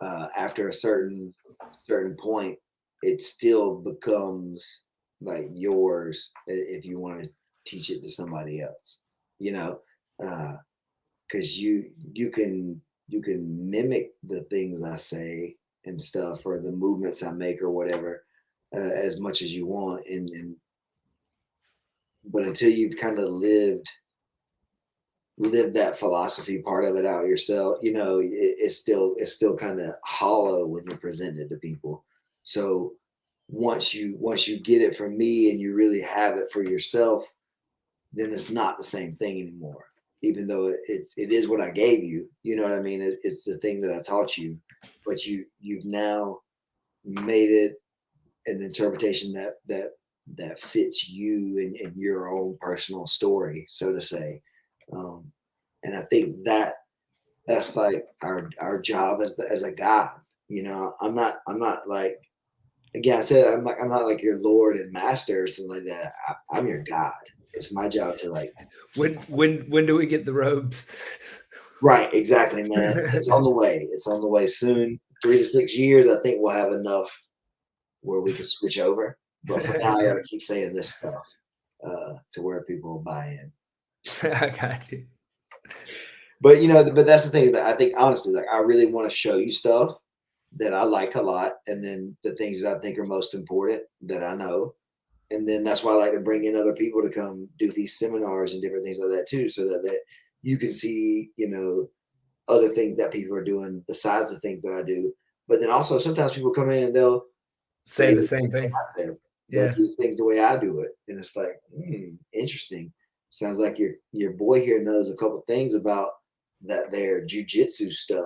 after a certain point, it still becomes like yours if you want to teach it to somebody else. You know, because you can mimic the things I say and stuff or the movements I make or whatever as much as you want, and but until you've kind of lived that philosophy part of it out yourself, you know, it's still kind of hollow when you're presenting it to people. So once you get it from me and you really have it for yourself, then it's not the same thing anymore. Even though it is what I gave you, you know what I mean? It's the thing that I taught you, but you've now made it an interpretation that fits you and your own personal story, so to say. And I think that's like our job as a God. You know, I'm not like, again, I said I'm not like your Lord and Master or something like that. I'm your God. It's my job to like. When do we get the robes? Right, exactly, man. It's on the way. It's on the way soon. 3 to 6 years, I think we'll have enough where we can switch over. But for now, I got to keep saying this stuff to where people will buy in. I got you. But you know, but that's the thing is that I think honestly, like I really want to show you stuff that I like a lot, and then the things that I think are most important that I know, and then that's why I like to bring in other people to come do these seminars and different things like that too, so that you can see, you know, other things that people are doing besides the things that I do. But then also sometimes people come in and they'll say the same thing. They'll do things the way I do it, and it's like interesting. Sounds like your boy here knows a couple things about that their jiu-jitsu stuff,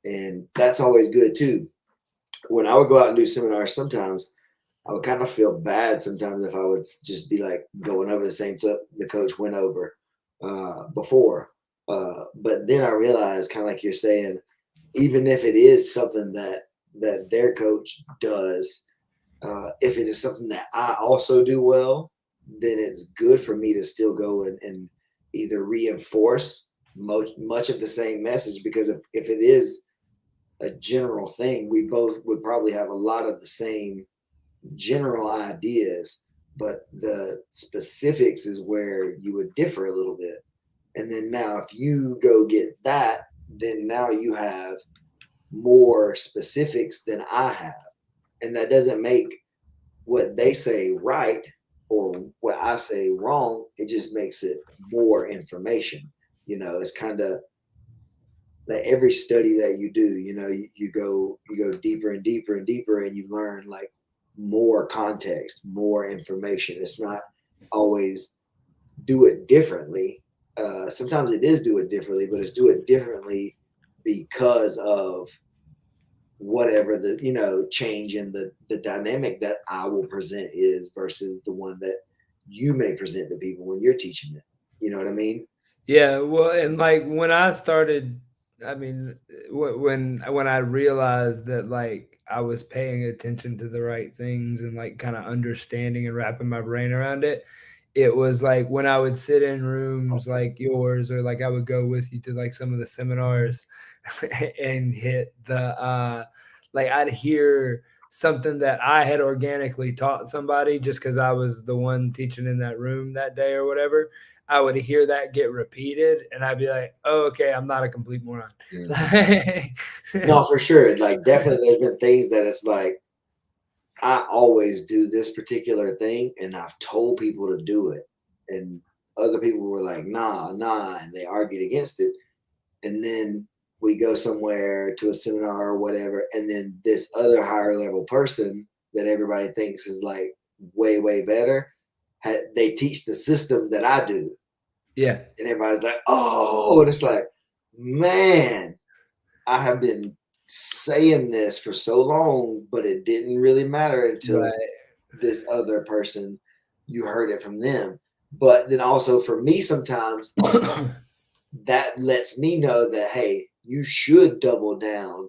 and that's always good too. When I would go out and do seminars, sometimes I would kind of feel bad sometimes if I would just be like going over the same stuff the coach went over before. But then I realized, kind of like you're saying, even if it is something that their coach does, if it is something that I also do well, then it's good for me to still go and either reinforce much of the same message, because if it is a general thing, we both would probably have a lot of the same general ideas, but the specifics is where you would differ a little bit. And then now if you go get that, then now you have more specifics than I have. And that doesn't make what they say right or what I say wrong. It just makes it more information. You know, it's kind of like every study that you do, you know, you go deeper and deeper and deeper, and you learn like more context, more information. It's not always do it differently. Sometimes it is do it differently, but it's do it differently because of whatever the, you know, change in the dynamic that I will present is versus the one that you may present to people when you're teaching it. You know what I mean? Yeah, well, and like when I started, I mean, when I realized that like I was paying attention to the right things and like kind of understanding and wrapping my brain around it, it was like when I would sit in rooms like yours, or like I would go with you to like some of the seminars and hit the like I'd hear something that I had organically taught somebody just because I was the one teaching in that room that day or whatever. I would hear that get repeated and I'd be like, oh, okay, I'm not a complete moron. No, for sure. Like definitely there's been things that it's like, I always do this particular thing and I've told people to do it. And other people were like, nah, nah, and they argued against it. And then we go somewhere to a seminar or whatever, and then this other higher level person that everybody thinks is like way, way better, they teach the system that I do. Yeah. And everybody's like, oh, and it's like, man, I have been saying this for so long, but it didn't really matter until this other person, you heard it from them. But then also for me, sometimes that lets me know that, hey, you should double down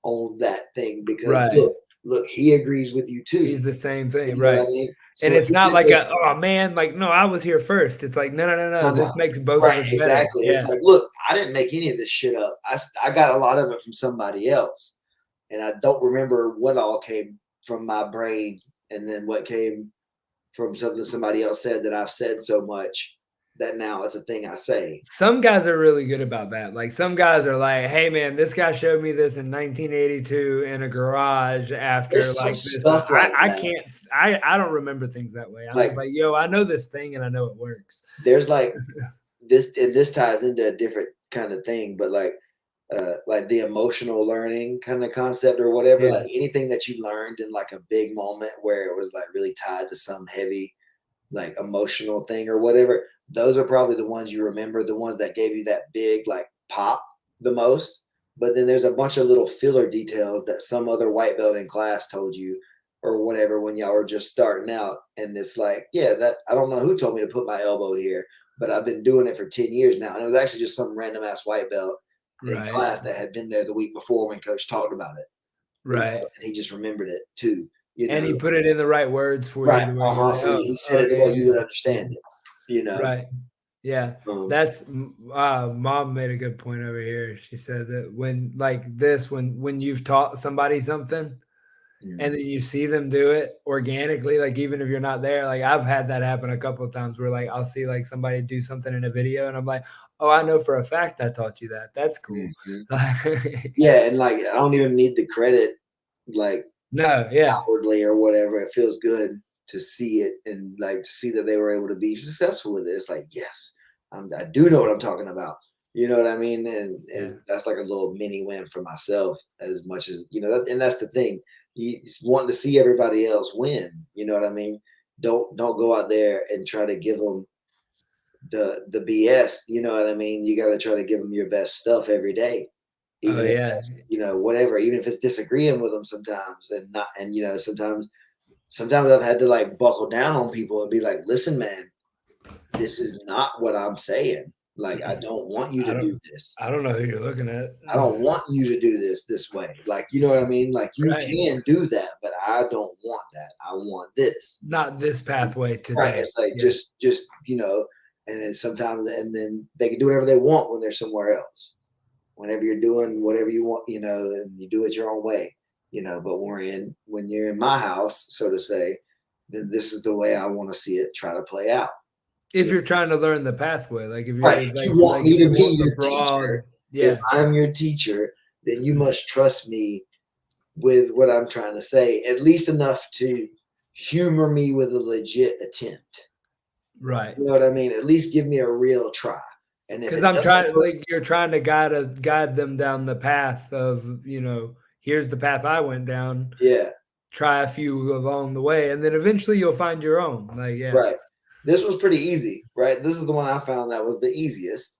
on that thing because look, he agrees with you too. He's the same thing, You know right? what I mean? And So it's not like a, oh man, like no, I was here first. It's like no. This makes both of us better. Exactly. Yeah. It's like, look, I didn't make any of this shit up. I got a lot of it from somebody else, and I don't remember what all came from my brain, and then what came from something somebody else said that I've said so much that now it's a thing I say. Some guys are really good about that. Like some guys are like, "Hey man, this guy showed me this in 1982 in a garage after There's like some this." stuff like I that. can't. I don't remember things that way. I'm Like just like, "Yo, I know this thing and I know it works." there's like this, and this ties into a different kind of thing, but like the emotional learning kind of concept or whatever, Yeah. like anything that you learned in like a big moment where it was like really tied to some heavy like emotional thing or whatever, those are probably the ones you remember, the ones that gave you that big like pop the most. But then there's a bunch of little filler details that some other white belt in class told you or whatever when y'all were just starting out. And it's like, yeah, that I don't know who told me to put my elbow here, but I've been doing it for 10 years now. And it was actually just some random ass white belt in class that had been there the week before when coach talked about it. You know, and he just remembered it too. You know, and he put it in the right words for right, you. To where you're like, he said it the way you would understand it. You know, right. Yeah, that's mom made a good point over here. She said that when like this, when you've taught somebody something and then you see them do it organically, like even if you're not there, like I've had that happen a couple of times where like I'll see like somebody do something in a video and I'm like, oh, I know for a fact I taught you that. That's cool. Yeah, and like I don't even need the credit, like no, yeah, outwardly or whatever. It feels good to see it and like to see that they were able to be successful with it. It's like, yes, I do know what I'm talking about. You know what I mean? And that's like a little mini win for myself as much as, you know, and that's the thing. You want to see everybody else win. You know what I mean? Don't go out there and try to give them the BS. You know what I mean? You got to try to give them your best stuff every day. Even if that's, you know, whatever, even if it's disagreeing with them sometimes and not, and, you know, sometimes I've had to like buckle down on people and be like, listen, man, this is not what I'm saying. Like, I don't want you to do this. I don't know who you're looking at. I don't want you to do this way. Like, you know what I mean? Like you can do that, but I don't want that. I want this. Not this pathway today. Right. It's like just, you know, and then sometimes, and then they can do whatever they want when they're somewhere else. Whenever you're doing whatever you want, you know, and you do it your own way, you know, but when you're in my house, so to say, then this is the way I want to see it try to play out. If you're trying to learn the pathway, like if you're right, if like, you want me to be your teacher, yeah. If I'm your teacher, then you must trust me with what I'm trying to say, at least enough to humor me with a legit attempt. Right. You know what I mean? At least give me a real try. Because I'm trying, like you're trying to guide them down the path of, you know, here's the path I went down. Yeah. Try a few along the way, and then eventually you'll find your own. Like, yeah. Right. This was pretty easy, right? This is the one I found that was the easiest.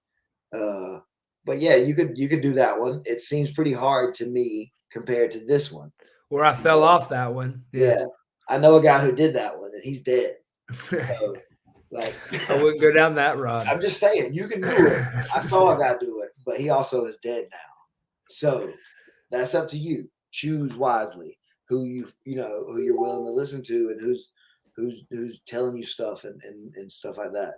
But But yeah, you could do that one. It seems pretty hard to me compared to this one. Where I fell off that one. Yeah. I know a guy who did that one, and he's dead. So, like, I wouldn't go down that road. I'm just saying, you can do it. I saw a guy do it, but he also is dead now. So that's up to you. Choose wisely who who you're willing to listen to, and who's telling you stuff and stuff like that.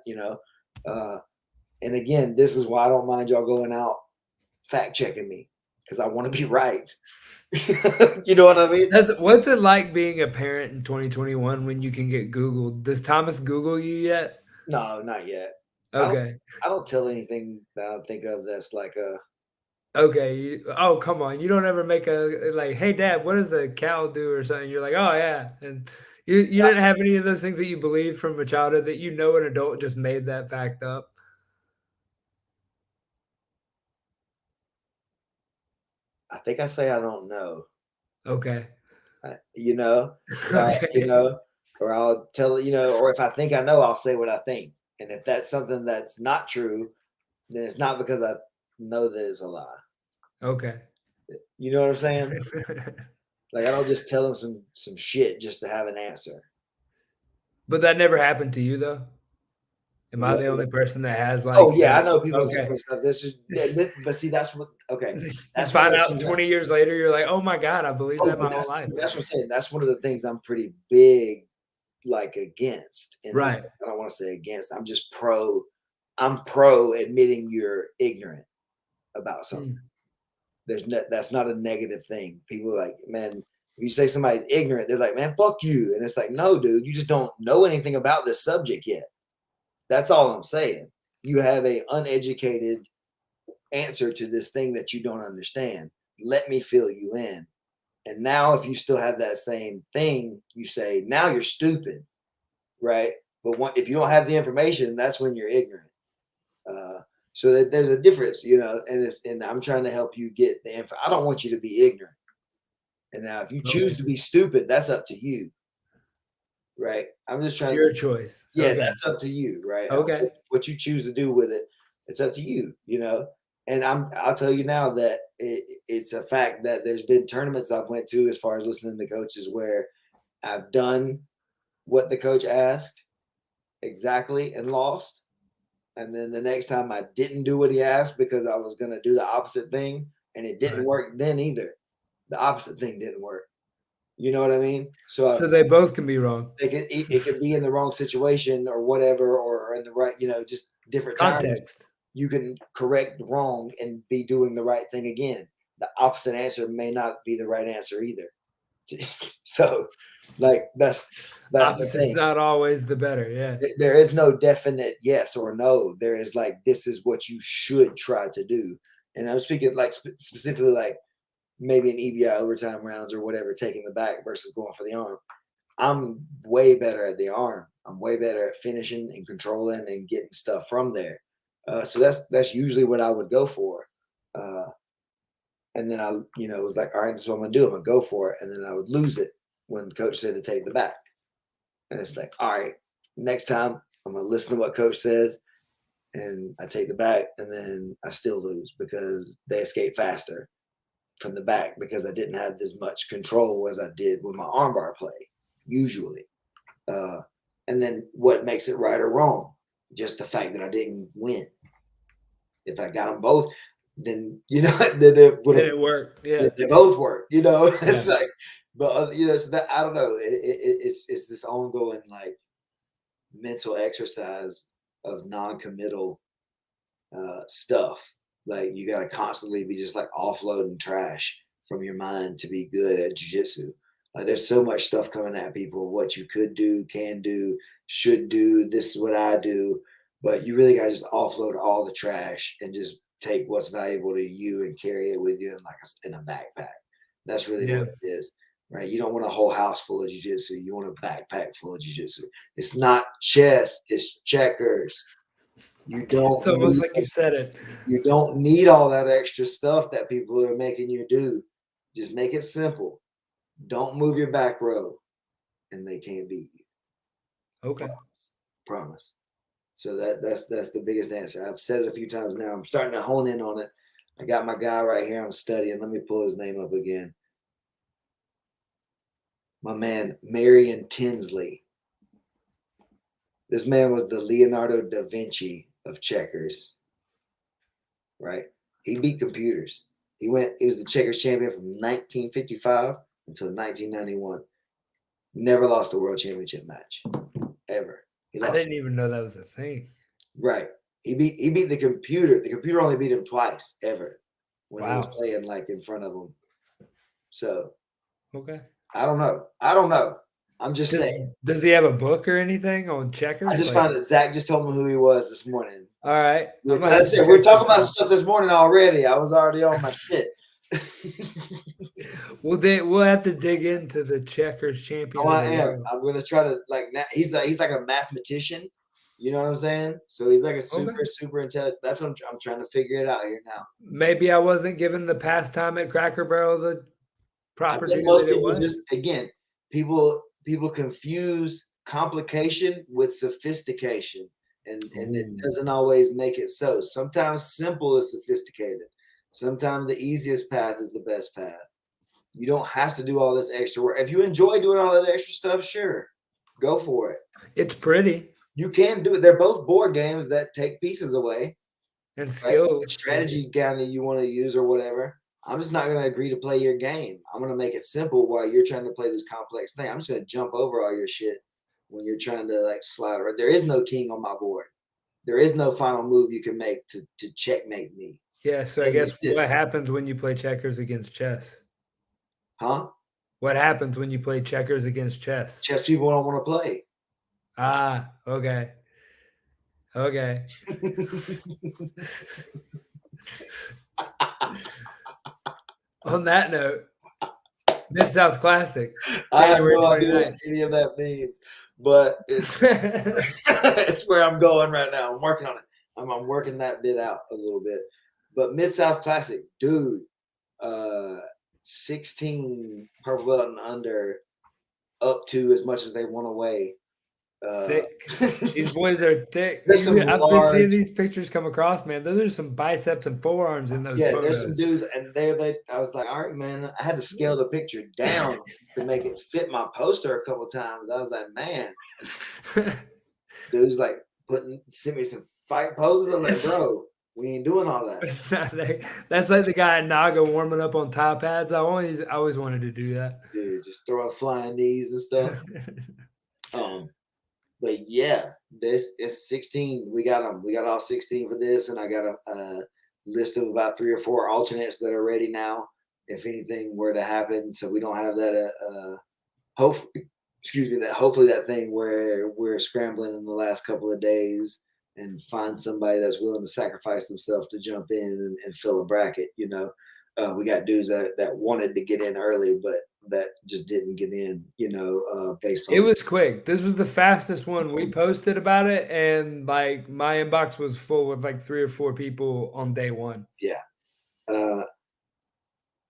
And again, this is why I don't mind y'all going out fact checking me, because I want to be right. You know what I mean? What's it like being a parent in 2021 when you can get Googled? Does Thomas Google you yet? No, not yet. Okay. I don't tell anything that I think of that's like a. Okay. Oh, come on. You don't ever make a like, hey, Dad, what does the cow do or something? You're like, oh yeah, and you didn't have any of those things that you believed from a childhood that an adult just made that fact up. I think I say I don't know. Okay. Right? Okay. Or I'll tell or if I think I know, I'll say what I think. And if that's something that's not true, then it's not because I know that it's a lie. Okay. You know what I'm saying? Like, I don't just tell them some shit just to have an answer. But that never happened to you though? Am I the only person that has like? Oh yeah, I know people Okay. tell me stuff. But see, that's what. Okay, that's find out 20 years later. You're like, oh my god, I believe that my whole life. That's what I'm saying. That's one of the things I'm pretty big, like, against. And right. I don't want to say against. I'm just pro. I'm pro admitting you're ignorant about something. That's not a negative thing. People are like, man, if you say somebody's ignorant, they're like, man, fuck you. And it's like, no, dude, you just don't know anything about this subject yet. That's all I'm saying. You have a uneducated answer to this thing that you don't understand. Let me fill you in. And now if you still have that same thing, you say, now you're stupid, right? But if you don't have the information, that's when you're ignorant. So that there's a difference, and I'm trying to help you get the info. I don't want you to be ignorant. And now if you choose to be stupid, that's up to you. Right. I'm just trying your choice. Yeah, that's up to you, right? Okay. What you choose to do with it, it's up to you, And I'll tell you now that it's a fact that there's been tournaments I've went to as far as listening to coaches where I've done what the coach asked exactly and lost. And then the next time I didn't do what he asked because I was going to do the opposite thing, and it didn't work then either. The opposite thing didn't work. You know what I mean? So they both can be wrong. It could be in the wrong situation or whatever, or in the right, just different context. Times. You can correct wrong and be doing the right thing again. The opposite answer may not be the right answer either. So, like, that's the thing. Not always the better. Yeah. There is no definite yes or no. There is like, this is what you should try to do. And I'm speaking like specifically like maybe an EBI overtime rounds or whatever, taking the back versus going for the arm. I'm way better at the arm. I'm way better at finishing and controlling and getting stuff from there. So that's usually what I would go for. And then I, was like, all right, this is what I'm gonna do. I'm gonna go for it. And then I would lose it when the coach said to take the back. And it's like, all right, next time I'm gonna listen to what coach says, and I take the back, and then I still lose because they escape faster from the back because I didn't have as much control as I did with my armbar play, usually. And then what makes it right or wrong? Just the fact that I didn't win. If I got them both, then then it worked. Yeah, they both work. It's like, but so that, I don't know. It's this ongoing like mental exercise of non-committal stuff. Like, you got to constantly be just like offloading trash from your mind to be good at jiu-jitsu. Like, there's so much stuff coming at people, what you could do, can do, should do. This is what I do. But you really got to just offload all the trash and just take what's valuable to you and carry it with you in a backpack. That's really what it is, right? You don't want a whole house full of jiu-jitsu. You want a backpack full of jiu-jitsu. It's not chess, it's checkers. You don't. It's almost like you said it. You don't need all that extra stuff that people are making you do. Just make it simple. Don't move your back row, and they can't beat you. Okay. Promise. So that's the biggest answer. I've said it a few times now. I'm starting to hone in on it. I got my guy right here. I'm studying. Let me pull his name up again. My man, Marion Tinsley. This man was the Leonardo da Vinci of checkers, right? He beat computers. He was the checkers champion from 1955 until 1991. Never lost a world championship match, ever. I didn't even know that was a thing. Right. He beat the computer. The computer only beat him twice, ever, when he was playing like in front of him. So, okay. I don't know. I'm just saying. Does he have a book or anything on checkers? I just found that Zach just told me who he was this morning. All right. We're talking about stuff this morning already. I was already on my shit. We'll have to dig into the checkers champion. Oh, I am. I'm gonna try to he's like a mathematician. You know what I'm saying? So he's like a super intelligent. That's what I'm trying to figure it out here now. Maybe I wasn't given the pastime at Cracker Barrel the proper due most that people it was. People confuse complication with sophistication, and it doesn't always make it so. Sometimes simple is sophisticated. Sometimes the easiest path is the best path. You don't have to do all this extra work. If you enjoy doing all that extra stuff, sure, go for it. It's pretty. You can do it. They're both board games that take pieces away. And skills. Right? Strategy kind of you want to use or whatever. I'm just not going to agree to play your game. I'm going to make it simple while you're trying to play this complex thing. I'm just going to jump over all your shit when you're trying to like slide around. There is no king on my board. There is no final move you can make to checkmate me. Yeah, so I guess what happens when you play checkers against chess? Huh? What happens when you play checkers against chess? Chess people don't want to play. Ah, okay. Okay. On that note, Mid-South Classic. I have no idea what any of that means, but it's where I'm going right now. I'm working on it. I'm working that bit out a little bit. But Mid-South Classic, dude, 16 purple belt and under, up to as much as they want to weigh. Thick. These boys are thick. I've been seeing these pictures come across, man. Those are some biceps and forearms in those photos. There's some dudes, and I was like, all right, man. I had to scale the picture down to make it fit my poster a couple of times. I was like, man. Dudes like sent me some fight poses. I'm like, bro, we ain't doing all that. It's not that. That's like the guy at Naga warming up on top pads. I always wanted to do that. Dude, just throwing flying knees and stuff. But yeah, this is 16. We got them. We got all 16 for this, and I got a list of about 3 or 4 alternates that are ready now. If anything were to happen, so we don't have that. Hopefully that thing where we're scrambling in the last couple of days and find somebody that's willing to sacrifice themselves to jump in and fill a bracket. You know, we got dudes that wanted to get in early, but that just didn't get in, based on it was quick. This was the fastest one. We posted about it, and like my inbox was full with like 3 or 4 people on day one. Yeah.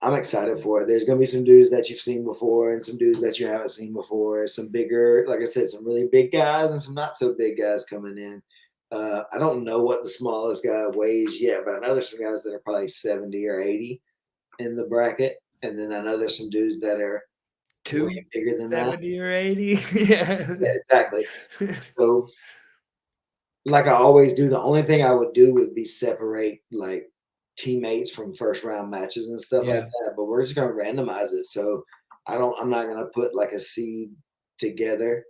I'm excited for it. There's gonna be some dudes that you've seen before and some dudes that you haven't seen before. Some bigger, like I said, some really big guys and some not so big guys coming in. I don't know what the smallest guy weighs yet, but I know there's some guys that are probably 70 or 80 in the bracket. And then I know there's some dudes that are way bigger than 70 or 80. Yeah, exactly. So, like I always do, the only thing I would do would be separate like teammates from first round matches and stuff like that. But we're just gonna randomize it. So I'm not gonna put like a seed together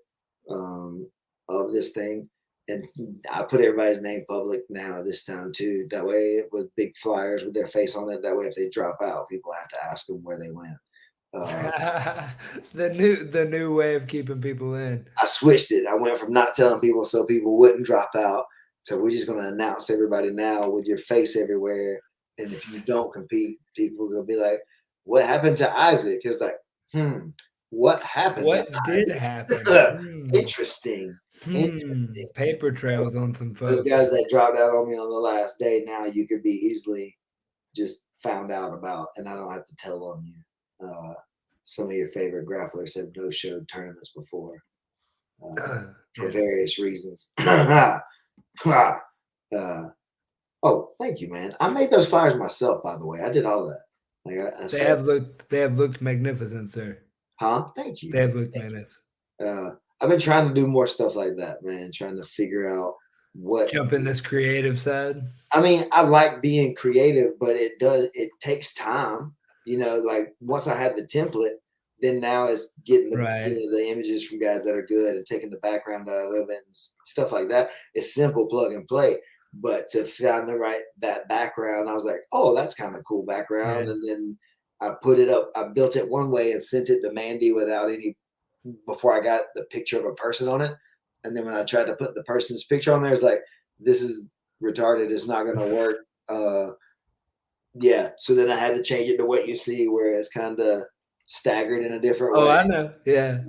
of this thing. And I put everybody's name public now this time too. That way, with big flyers with their face on it. That way, if they drop out, people have to ask them where they went. The new way of keeping people in. I switched it. I went from not telling people so people wouldn't drop out. So we're just going to announce everybody now with your face everywhere. And if you don't compete, people will be like, "What happened to Isaac?" It's like, what happened? What did happen? Interesting. Interesting. Paper trails on some folks. Those guys that dropped out on me on the last day, now you could be easily just found out about, and I don't have to tell on you. Some of your favorite grapplers have no-showed tournaments before for various reasons. Oh, thank you, man. I made those flyers myself, by the way. I did all that. Like I They said, have looked magnificent, sir. huh? Thank you. They have looked Thank magnificent. you. I've been trying to do more stuff like that, man. Trying to figure out what. Jump in this creative side. I mean, I like being creative, but it takes time. Like once I had the template, then now it's getting Right. the images from guys that are good and taking the background out of it and stuff like that. It's simple plug and play. But to find that background, I was like, oh, that's kind of cool background. Yeah. And then I put it up, I built it one way and sent it to Mandy without any before I got the picture of a person on it. And then when I tried to put the person's picture on there, it's like, this is retarded. It's not going to work. Yeah. So then I had to change it to what you see, where it's kind of staggered in a different Oh, way. I know. Yeah.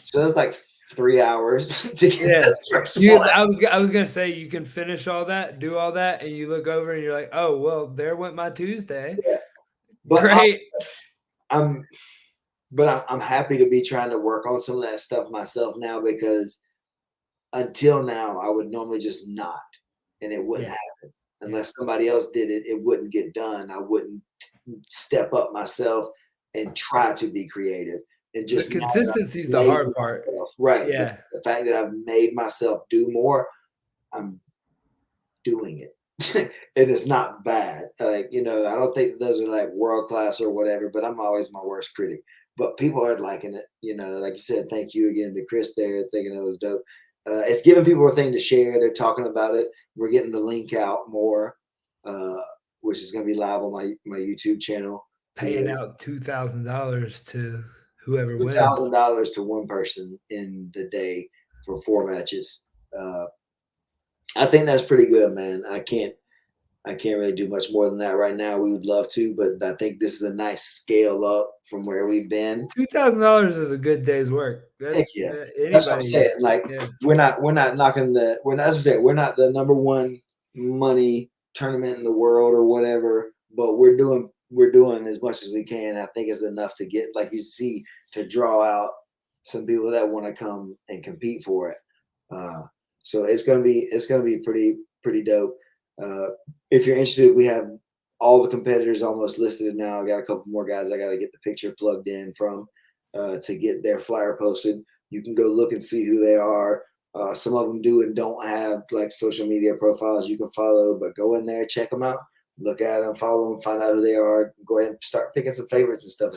So that's like 3 hours to get Yeah. the first one. I was gonna say you can finish all that, do all that, and you look over and you're like, oh well, there went my Tuesday. Yeah. But Great. I'm happy to be trying to work on some of that stuff myself now, because until now I would normally just not, and it wouldn't happen unless somebody else did it. It wouldn't get done. I wouldn't step up myself and try to be creative. And just The consistency is the made hard part. myself, right? Yeah. The fact that I've made myself do more, I'm doing it. And it's not bad. Like, I don't think those are like world class or whatever, but I'm always my worst critic. But people are liking it, like you said. Thank you again to Chris there, thinking it was dope. It's giving people a thing to share. They're talking about it. We're getting the link out more, which is going to be live on my YouTube channel. Paying out $2,000 to whoever wins. $2,000 to one person in the day for 4 matches. I think that's pretty good, man. I can't really do much more than that right now. We would love to, but I think this is a nice scale up from where we've been. $2,000 is a good day's work. Heck yeah. That's what I'm saying. Like, we're not knocking as I'm saying, we're not the number one money tournament in the world or whatever, but we're doing as much as we can. I think it's enough to get, like you see, to draw out some people that want to come and compete for it. So it's gonna be pretty dope. If you're interested, we have all the competitors almost listed now. I got a couple more guys I got to get the picture plugged in from to get their flyer posted. You can go look and see who they are. Some of them do and don't have like social media profiles you can follow, but go in there, check them out, look at them, follow them, find out who they are. Go ahead and start picking some favorites and stuff.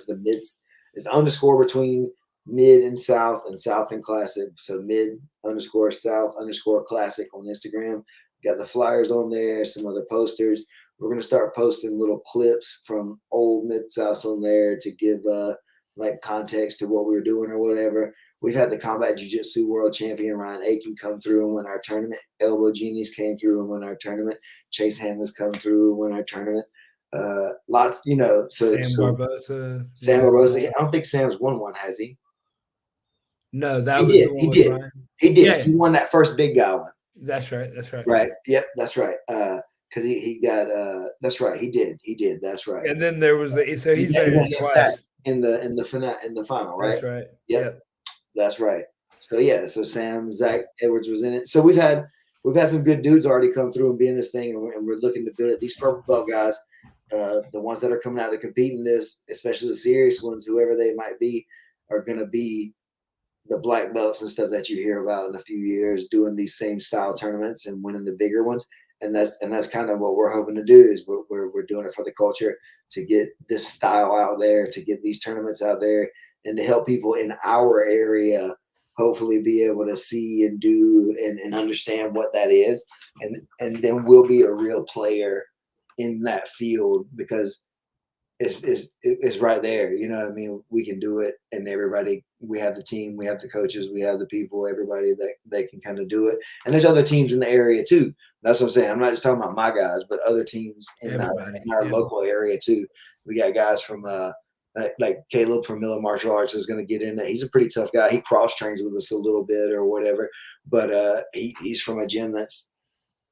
It's underscore between mid and south and classic. So mid_south_classic on Instagram. Got the flyers on there, some other posters. We're going to start posting little clips from old Mid-South on there to give like context to what we were doing or whatever. We've had the combat jiu-jitsu world champion Marion Tinsley come through and win our tournament. Elbow Genies came through and win our tournament. Chase Hanlon's come through and win our tournament. Lots, Sam Barbosa. Sam Barbosa. I don't think Sam's won one, has he? No, that was the one with Ryan. He did. Yeah. He won that first big guy one. That's right. Right. Yep. That's right. Because he got. That's right. He did. That's right. And then there was he's been twice in the final. Right. That's right. Yep. That's right. So yeah. So Zach Edwards was in it. So we've had some good dudes already come through and be in this thing, and we're looking to build it. These purple belt guys, the ones that are coming out to compete in this, especially the serious ones, whoever they might be, are going to be the black belts and stuff that you hear about in a few years, doing these same style tournaments and winning the bigger ones. And that's kind of what we're hoping to do. Is we're doing it for the culture, to get this style out there, to get these tournaments out there, and to help people in our area hopefully be able to see and do and understand what that is, and then we'll be a real player in that field, because it's right there. You know what I mean? We can do it, and everybody, we have the team, we have the coaches, we have the people, everybody that they can kind of do it. And there's other teams in the area too. That's what I'm saying. I'm not just talking about my guys, but other teams in our local area too. We got guys from like Caleb from Miller Martial Arts is going to get in there. He's a pretty tough guy. He cross trains with us a little bit or whatever, but he's from a gym that's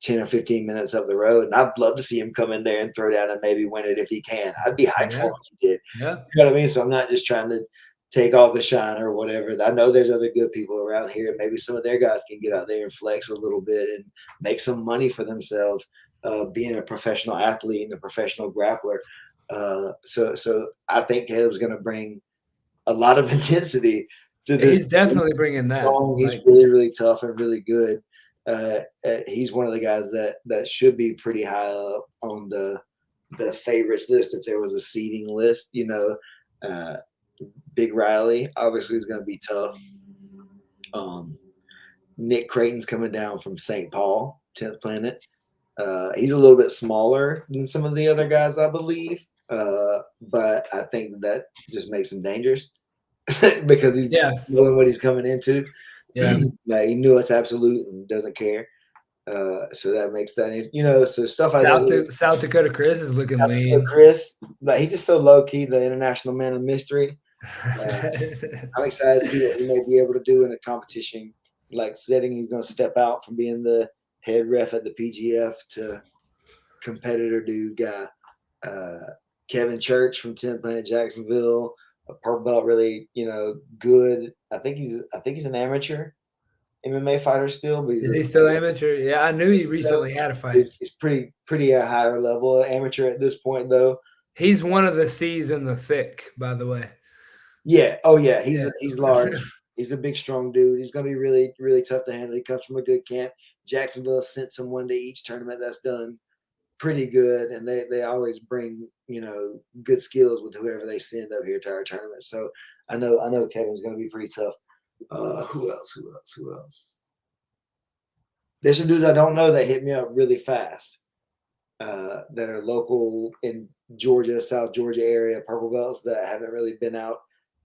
10 or 15 minutes up the road, and I'd love to see him come in there and throw down and maybe win it if he can. I'd be hyped for him if he did. Yeah. You know what I mean? So I'm not just trying to take all the shine or whatever. I know there's other good people around here. Maybe some of their guys can get out there and flex a little bit and make some money for themselves being a professional athlete and a professional grappler. So I think Caleb's going to bring a lot of intensity to this. He's definitely bringing that. He's really, really tough and really good. He's one of the guys that should be pretty high up on the favorites list if there was a seeding list. Big Riley obviously is going to be tough. Nick Creighton's coming down from St. Paul, 10th Planet. He's a little bit smaller than some of the other guys, I believe. But I think that just makes him dangerous because he's knowing what he's coming into. Yeah. He knew it's absolute and doesn't care. So that makes that, so stuff like that. South Dakota Chris is looking lean. Chris, but he's just so low key, the international man of mystery. I'm excited to see what he may be able to do in a competition like setting. He's going to step out from being the head ref at the PGF to competitor dude guy. Kevin Church from 10th Planet Jacksonville, a purple belt, really, good. I think he's an amateur MMA fighter still. But is he still amateur? Yeah, I knew he recently had a fight. He's pretty a higher level amateur at this point, though. He's one of the C's in the thick, by the way. Yeah. Oh, yeah. He's large. He's a big, strong dude. He's going to be really, really tough to handle. He comes from a good camp. Jacksonville sent someone to each tournament that's done pretty good, and they always bring good skills with whoever they send up here to our tournament. So I know Kevin's going to be pretty tough. Who else? There's some dudes I don't know that hit me up really fast that are local in Georgia, South Georgia area, purple belts that haven't really been out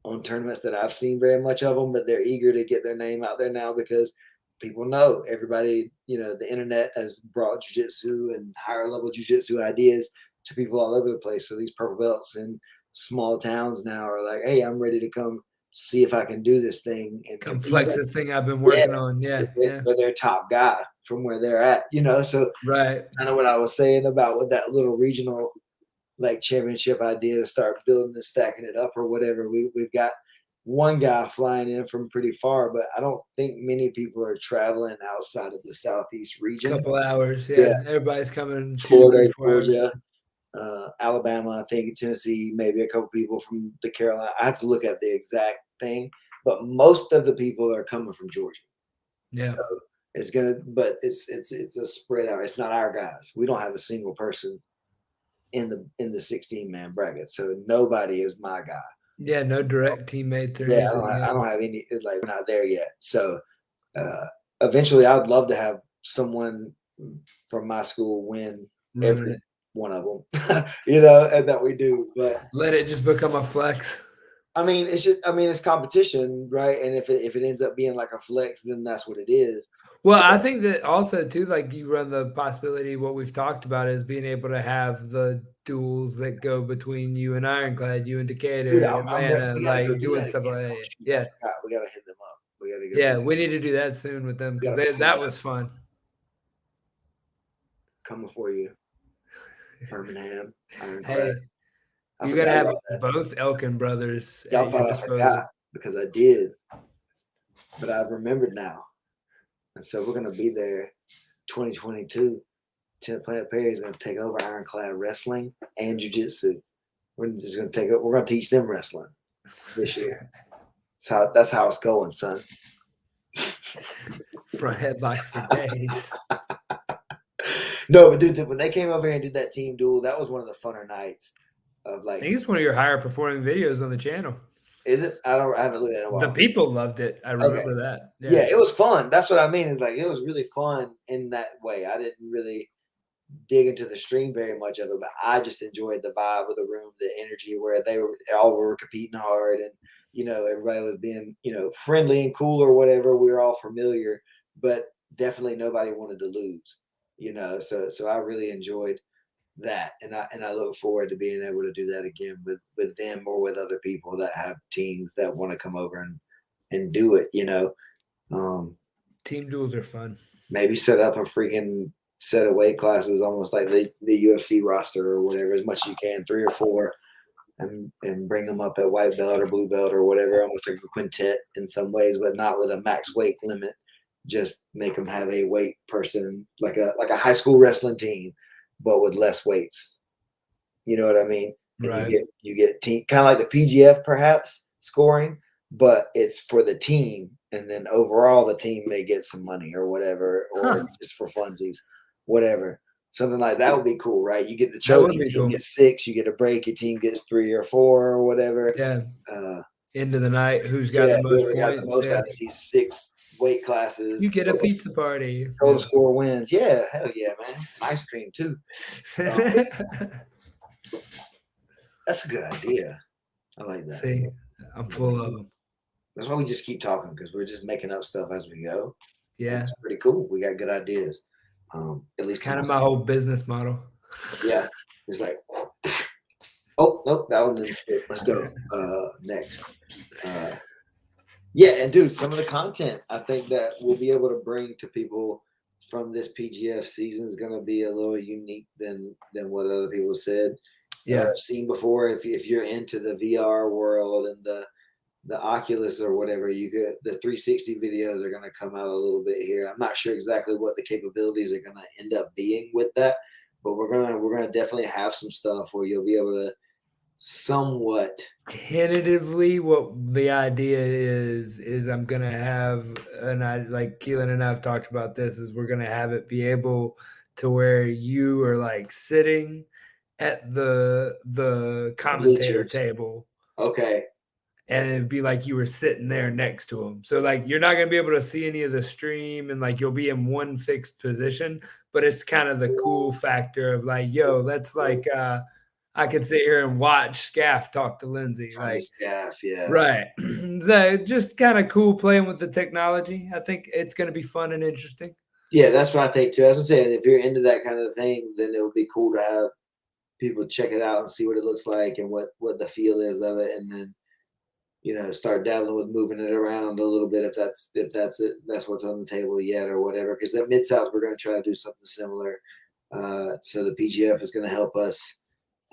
on tournaments that I've seen very much of them, but they're eager to get their name out there now because people know. Everybody, the internet has brought jiu-jitsu and higher level jiu-jitsu ideas to people all over the place. So these purple belts in small towns now are like, hey, I'm ready to come see if I can do this thing and come flex this thing I've been working on. Yeah. They're their top guy from where they're at, so right. I know what I was saying about with that little regional like championship idea to start building and stacking it up or whatever. We've got one guy flying in from pretty far, but I don't think many people are traveling outside of the Southeast region. Couple hours, yeah. Everybody's coming. Florida, Georgia, Alabama, I think Tennessee, maybe a couple people from the Carolina. I have to look at the exact thing, but most of the people are coming from Georgia. Yeah, so it's a spread out. It's not our guys. We don't have a single person in the 16-man bracket, so nobody is my guy. Yeah, no direct teammates or anything. I don't have any, like, we're not there yet. So eventually I'd love to have someone from my school win every one of them, and that we do, but let it just become a flex. I mean, it's competition, right? And if it ends up being like a flex, then that's what it is. Well, I think that also too, like you run the possibility, what we've talked about is being able to have the duels that go between you and Ironclad, you and Decatur, Atlanta, like doing stuff like that. Yeah. We got to hit them up. We need to do that soon with them because that was fun. Coming for you. Birmingham, Ironclad. Hey, you got to have both Elkin brothers. Y'all thought I forgot because I did, but I've remembered now. And so we're going to be there 2022. 10th Planet Perry is going to take over Ironclad Wrestling and Jiu-Jitsu. We're just going to take it. We're going to teach them wrestling this year. So that's how it's going, son. Front headlock for days. No, but dude, when they came over here and did that team duel, that was one of the funner nights of like. I think it's one of your higher performing videos on the channel. Is it? I haven't looked at it in a while. The people loved it. I remember that. Yeah, it was fun. That's what I mean. It's like it was really fun in that way. I didn't really dig into the stream very much of it, but I just enjoyed the vibe of the room, the energy where they all were competing hard, and everybody was being friendly and cool or whatever. We were all familiar, but definitely nobody wanted to lose. So I really enjoyed that, and I look forward to being able to do that again with them or with other people that have teams that want to come over and do it. Team duels are fun. Maybe set up a freaking set of weight classes, almost like the UFC roster or whatever, as much as you can, 3 or 4, and bring them up at white belt or blue belt or whatever, almost like a quintet in some ways, but not with a max weight limit. just make them have a weight person, like a high school wrestling team, but with less weights. You know what I mean? And Right. you get team, kind of like the PGF perhaps scoring, but it's for the team, and then overall the team may get some money or whatever, or just for funsies, whatever. Something like that would be cool, right? You get the That choke, would your be team cool. gets 6, you get a break, your team gets 3 or 4 or whatever. Yeah. End of the night, who's got the most whoever points? got the most Yeah. out of these 6 weight classes. You get a pizza party. Total score wins. Yeah, hell yeah, man. Ice cream too. That's a good idea. I like that. See, I'm full of them. That's why we just keep talking, because we're just making up stuff as we go. Yeah. It's pretty cool. We got good ideas. At least kind of my whole business model. Yeah. It's like, oh, nope, that one didn't fit. Let's go. Next. Yeah, and dude, some of the content I think that we'll be able to bring to people from this PGF season is going to be a little unique than what other people said. Yeah, I've seen before. If you're into the VR world and the Oculus or whatever, you get the 360 videos are going to come out a little bit here. I'm not sure exactly what the capabilities are going to end up being with that, but we're gonna definitely have some stuff where you'll be able to somewhat tentatively what the idea is I'm gonna have, and I like Keelan and I have talked about this, is we're gonna have it be able to where you are like sitting at the commentator bleachers. table. Okay. And it'd be like you were sitting there next to him. So like you're not gonna be able to see any of the stream, and like you'll be in one fixed position, but it's kind of the cool factor of like, yo, that's like I could sit here and watch Scaff talk to Lindsay. Like Scaff, yeah. Right. So just kind of cool playing with the technology. I think it's gonna be fun and interesting. Yeah, that's what I think too. As I'm saying, if you're into that kind of thing, then it would be cool to have people check it out and see what it looks like and what the feel is of it, and then start dabbling with moving it around a little bit if that's what's on the table yet or whatever. Because at Mid-South, we're going to try to do something similar. So the PGF is going to help us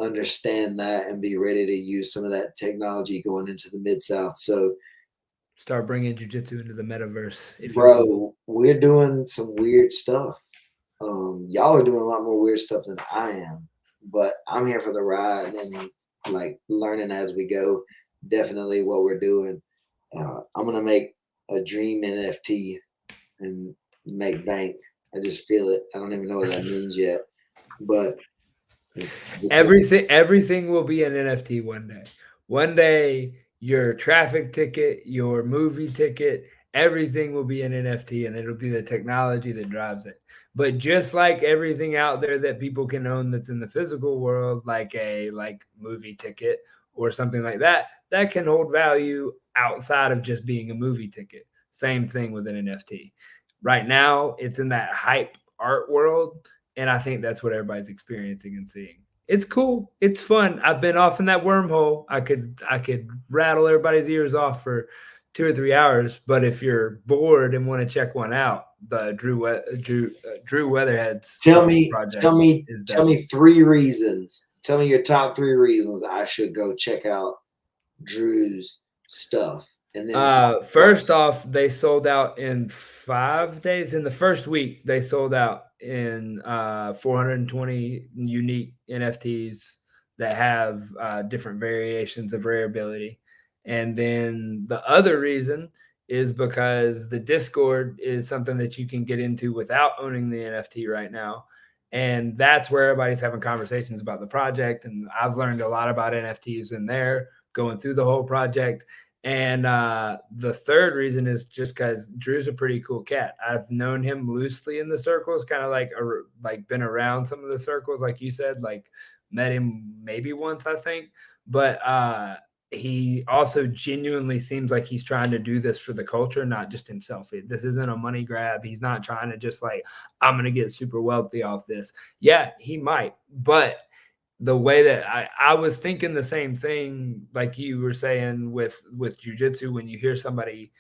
understand that and be ready to use some of that technology going into the Mid-South. So start bringing jiu-jitsu into the metaverse. Bro, we're doing some weird stuff. Y'all are doing a lot more weird stuff than I am, but I'm here for the ride and like learning as we go. Definitely what we're doing. I'm gonna make a dream NFT and make bank. I just feel it. I don't even know what that means yet, but everything will be an NFT one day. One day, your traffic ticket, your movie ticket, everything will be an NFT, and it'll be the technology that drives it. But just like everything out there that people can own that's in the physical world, like a movie ticket or something like that, that can hold value outside of just being a movie ticket. Same thing with an NFT. Right now, it's in that hype art world, and I think that's what everybody's experiencing and seeing. It's cool. It's fun. I've been off in that wormhole. I could rattle everybody's ears off for 2 or 3 hours. But if you're bored and want to check one out, the Drew Weatherhead's tell me 3 reasons. Tell me your top 3 reasons I should go check out Drew's stuff. And then first off, they sold out in 5 days. In the first week, they sold out in 420 unique NFTs that have different variations of rare ability. And then the other reason is because the Discord is something that you can get into without owning the NFT right now. And that's where everybody's having conversations about the project. And I've learned a lot about NFTs in there going through the whole project. And the third reason is just because Drew's a pretty cool cat. I've known him loosely in the circles, kind of like been around some of the circles, like you said, like met him maybe once, I think. But he also genuinely seems like he's trying to do this for the culture, not just himself. This isn't a money grab. He's not trying to just like, I'm going to get super wealthy off this. Yeah, he might, but the way that I was thinking the same thing, like you were saying with jiu-jitsu, when you hear somebody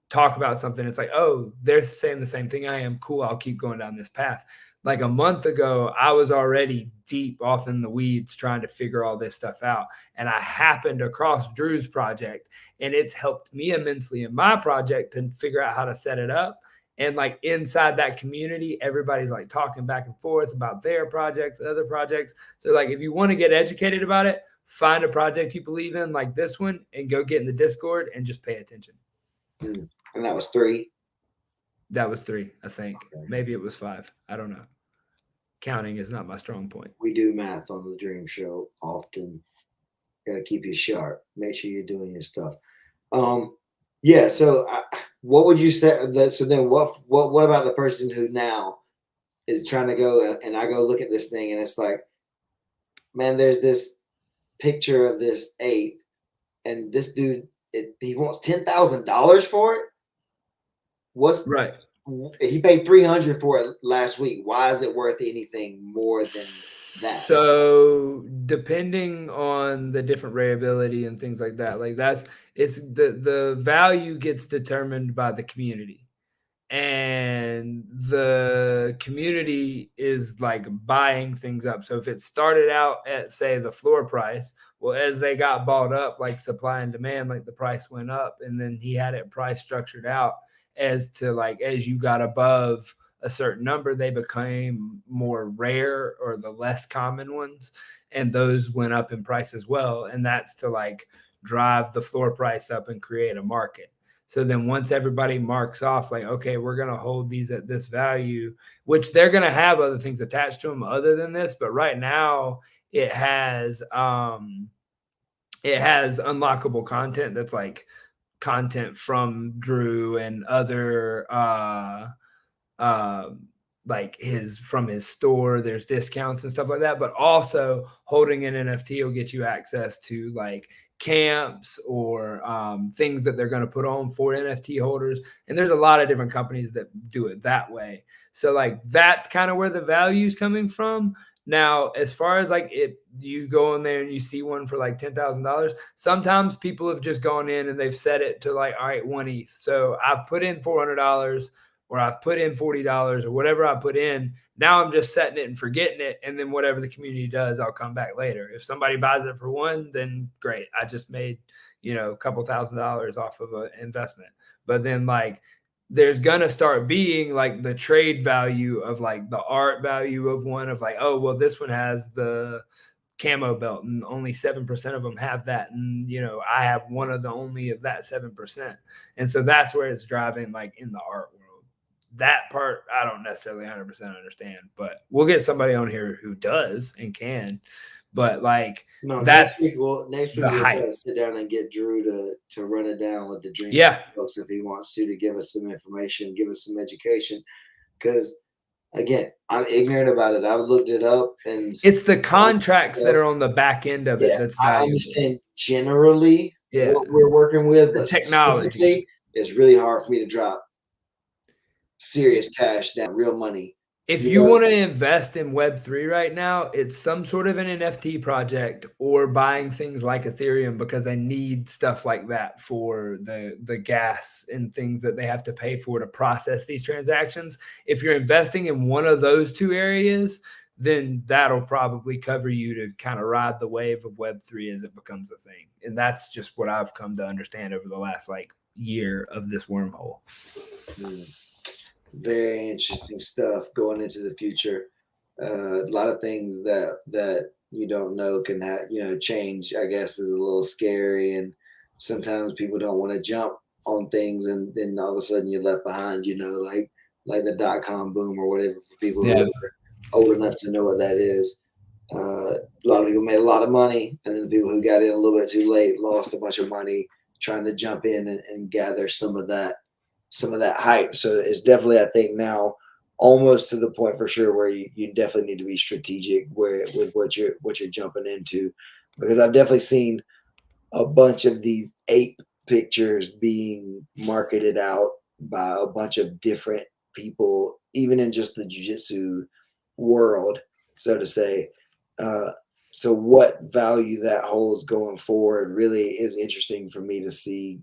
talk about something, it's like, oh, they're saying the same thing I am. Cool. I'll keep going down this path. Like a month ago, I was already deep off in the weeds trying to figure all this stuff out. And I happened across Drew's project, and it's helped me immensely in my project to figure out how to set it up. And like inside that community, everybody's like talking back and forth about their projects, other projects. So like if you want to get educated about it, find a project you believe in like this one and go get in the Discord and just pay attention. And that was 3? That was 3, I think. Okay. Maybe it was 5. I don't know. Counting is not my strong point. We do math on the Dream Show often. Got to keep you sharp. Make sure you're doing your stuff. Yeah. So, what would you say? So then, what about the person who now is trying to go and I go look at this thing and it's like, man, there's this picture of this ape, and this dude, he wants $10,000 for it. What's right? He paid $300 for it last week. Why is it worth anything more than that? So depending on the different rayability and things like that, like it's the value gets determined by the community, and the community is like buying things up. So if it started out at, say, the floor price, well, as they got bought up, like supply and demand, like the price went up, and then he had it price structured out as to like, as you got above a certain number, they became more rare or the less common ones. And those went up in price as well. And that's to like drive the floor price up and create a market. So then once everybody marks off like, okay, we're going to hold these at this value, which they're going to have other things attached to them other than this. But right now it has unlockable content that's like content from Drew and other like from his store. There's discounts and stuff like that, but also holding an NFT will get you access to like camps or things that they're going to put on for NFT holders. And there's a lot of different companies that do it that way. So like that's kind of where the value is coming from. Now, as far as like you go in there and you see one for like $10,000, sometimes people have just gone in and they've set it to like, all right, 1 ETH. So I've put in $400 or I've put in $40 or whatever I put in. Now I'm just setting it and forgetting it. And then whatever the community does, I'll come back later. If somebody buys it for 1, then great. I just made, a couple $1,000s off of an investment. But then like, there's going to start being like the trade value of like the art value of one of like, oh, well, this one has the camo belt and only 7% of them have that. And, I have one of the only of that 7%. And so that's where it's driving like in the art world. That part, I don't necessarily 100% understand, but we'll get somebody on here who does and can. But like, that's next week we'll try to sit down and get Drew to run it down with the Dream folks if he wants to give us some information, give us some education. Because again, I'm ignorant about it. I've looked it up, and it's the contracts that are on the back end of it that's valuable. I understand generally what we're working with, but technology is really hard for me to drop serious cash down, real money. If you want to invest in Web3 right now, it's some sort of an NFT project or buying things like Ethereum because they need stuff like that for the gas and things that they have to pay for to process these transactions. If you're investing in one of those 2 areas, then that'll probably cover you to kind of ride the wave of Web3 as it becomes a thing. And that's just what I've come to understand over the last like year of this wormhole. Very interesting stuff going into the future. A lot of things that you don't know can change. I guess is a little scary, and sometimes people don't want to jump on things, and then all of a sudden you're left behind. Like the .com boom or whatever for people who are old enough to know what that is. A lot of people made a lot of money, and then the people who got in a little bit too late lost a bunch of money trying to jump in and gather some of that hype. So it's definitely, I think now, almost to the point for sure where you definitely need to be strategic with what you're jumping into, because I've definitely seen a bunch of these ape pictures being marketed out by a bunch of different people, even in just the jiu-jitsu world, so to say. So what value that holds going forward really is interesting for me to see,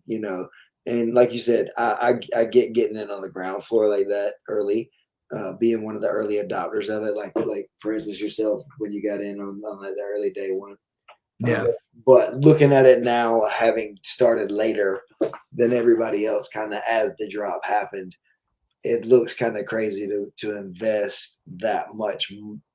And like you said, I get getting in on the ground floor like that early, being one of the early adopters of it. Like for instance, yourself when you got in on like the early day one. Yeah. But looking at it now, having started later than everybody else, kind of as the drop happened, it looks kind of crazy to invest that much,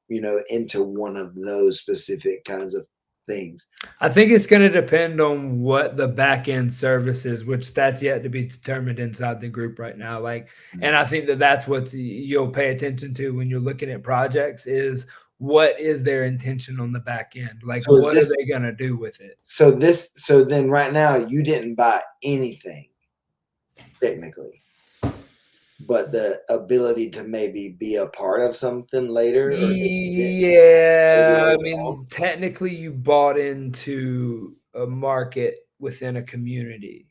into one of those specific kinds of things. I think it's going to depend on what the back end service is, which that's yet to be determined inside the group right now. And I think that's what you'll pay attention to when you're looking at projects is what is their intention on the back end? Like, So what are they going to do with it? So then right now you didn't buy anything technically, but the ability to maybe be a part of something later. Yeah, I mean, technically you bought into a market within a community.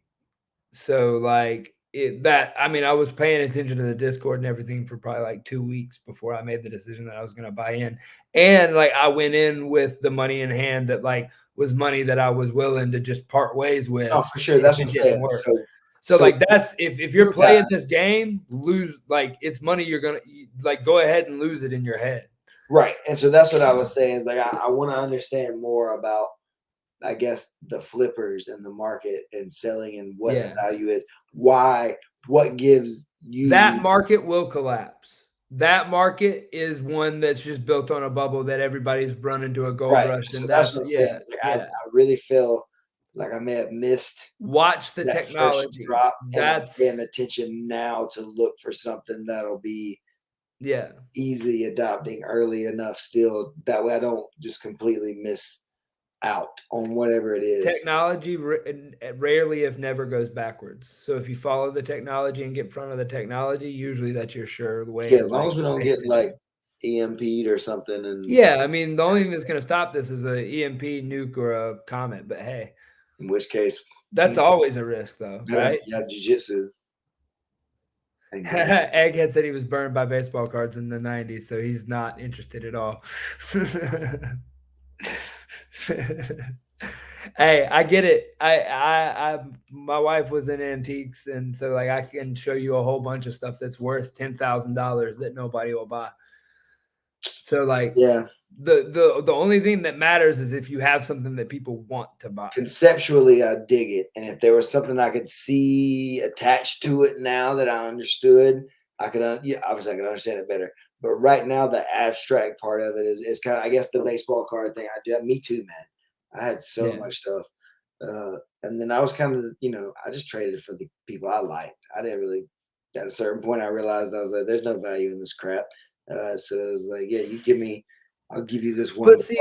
So like I was paying attention to the Discord and everything for probably like 2 weeks before I made the decision that I was going to buy in. And like I went in with the money in hand that like was money that I was willing to just part ways with. Oh, for sure. That's what I'm saying. So like that's if you're playing this game, lose like it's money you're gonna like go ahead and lose it in your head. Right. And so that's what I was saying is like I want to understand more about I guess the flippers and the market and selling and what the value is. Why? What gives you that market will collapse. That market is one that's just built on a bubble that everybody's run into a gold rush. So and that's what I'm saying. I really feel like I may have missed. Watch the technology drop. That's paying attention now to look for something that'll be easy adopting early enough still. That way I don't just completely miss out on whatever it is. Technology rarely, if never, goes backwards. So if you follow the technology and get in front of the technology, usually that's your sure way. Yeah, as long as we don't get like EMP'd or something. And I mean, the only thing that's going to stop this is a EMP, nuke, or a comet. But hey, in which case, that's always a risk, though, right? Yeah, jiu-jitsu. Egghead said he was burned by baseball cards in the 90s, so he's not interested at all. Hey, I get it. My wife was in antiques, and so like I can show you a whole bunch of stuff that's worth $10,000 that nobody will buy. So like, the only thing that matters is if you have something that people want to buy. Conceptually, I dig it, and if there was something I could see attached to it now that I understood, I could obviously I could understand it better. But right now, the abstract part of it is kind of, I guess, the baseball card thing. Me too, man. I had so much stuff. And then I was kind of, I just traded it for the people I liked. I didn't really, at a certain point, I realized I was like, there's no value in this crap. So it was like, yeah, you give me, I'll give you this one. But see,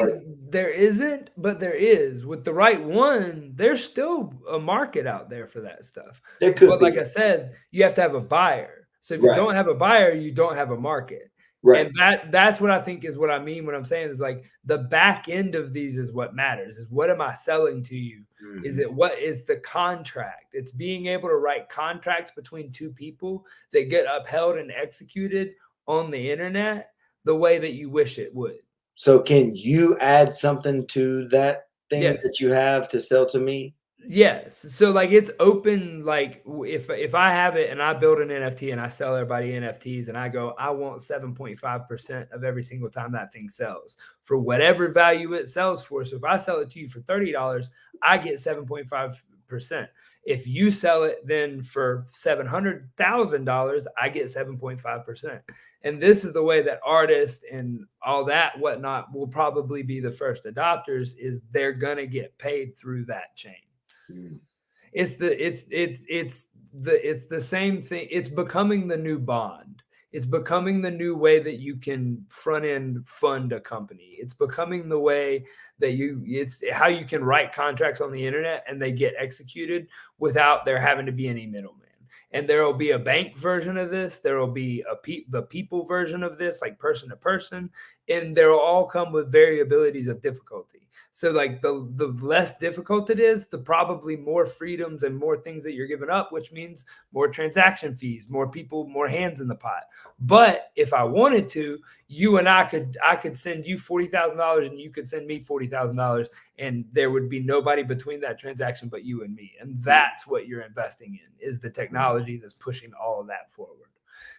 there isn't, but there is. With the right one, there's still a market out there for that stuff. There could be. Like I said, you have to have a buyer. So if you don't have a buyer, you don't have a market. Right. And that's what I think is what I mean when I'm saying is like the back end of these is what matters. Is what am I selling to you? Mm-hmm. Is it what is the contract? It's being able to write contracts between two people that get upheld and executed on the internet the way that you wish it would. So can you add something to that thing that you have to sell to me? Yes. So like it's open. Like if I have it and I build an NFT and I sell everybody NFTs and I go, I want 7.5% of every single time that thing sells for whatever value it sells for. So if I sell it to you for $30, I get 7.5%. If you sell it then for $700,000, I get 7.5%. And this is the way that artists and all that whatnot will probably be the first adopters is they're gonna get paid through that chain. It's the same thing. It's becoming the new bond. It's becoming the new way that you can front end fund a company. It's becoming the way that it's how you can write contracts on the internet and they get executed without there having to be any middleman. And there will be a bank version of this. There will be the people version of this, like person to person, and there will all come with variabilities of difficulty. So like the less difficult it is, the probably more freedoms and more things that you're giving up, which means more transaction fees, more people, more hands in the pot. But if I wanted to, you and I could send you $40,000 and you could send me $40,000, and there would be nobody between that transaction but you and me. And that's what you're investing in is the technology that's pushing all of that forward.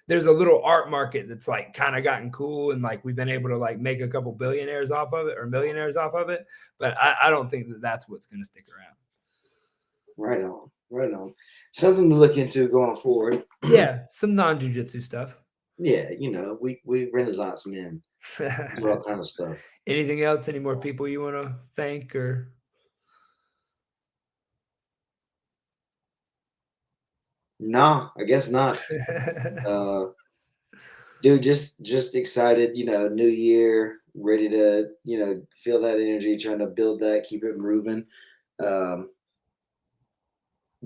There's a little art market that's like kind of gotten cool and like we've been able to like make a couple billionaires off of it or millionaires off of it. But I don't think that that's what's going to stick around. Right on. Right on. Something to look into going forward. Yeah, some non-jiu-jitsu stuff. Yeah, we Renaissance men do all kind of stuff. Anything else? Any more people you want to thank or? No, I guess not. Dude, just excited, new year, ready to, feel that energy, trying to build that, keep it moving. Um,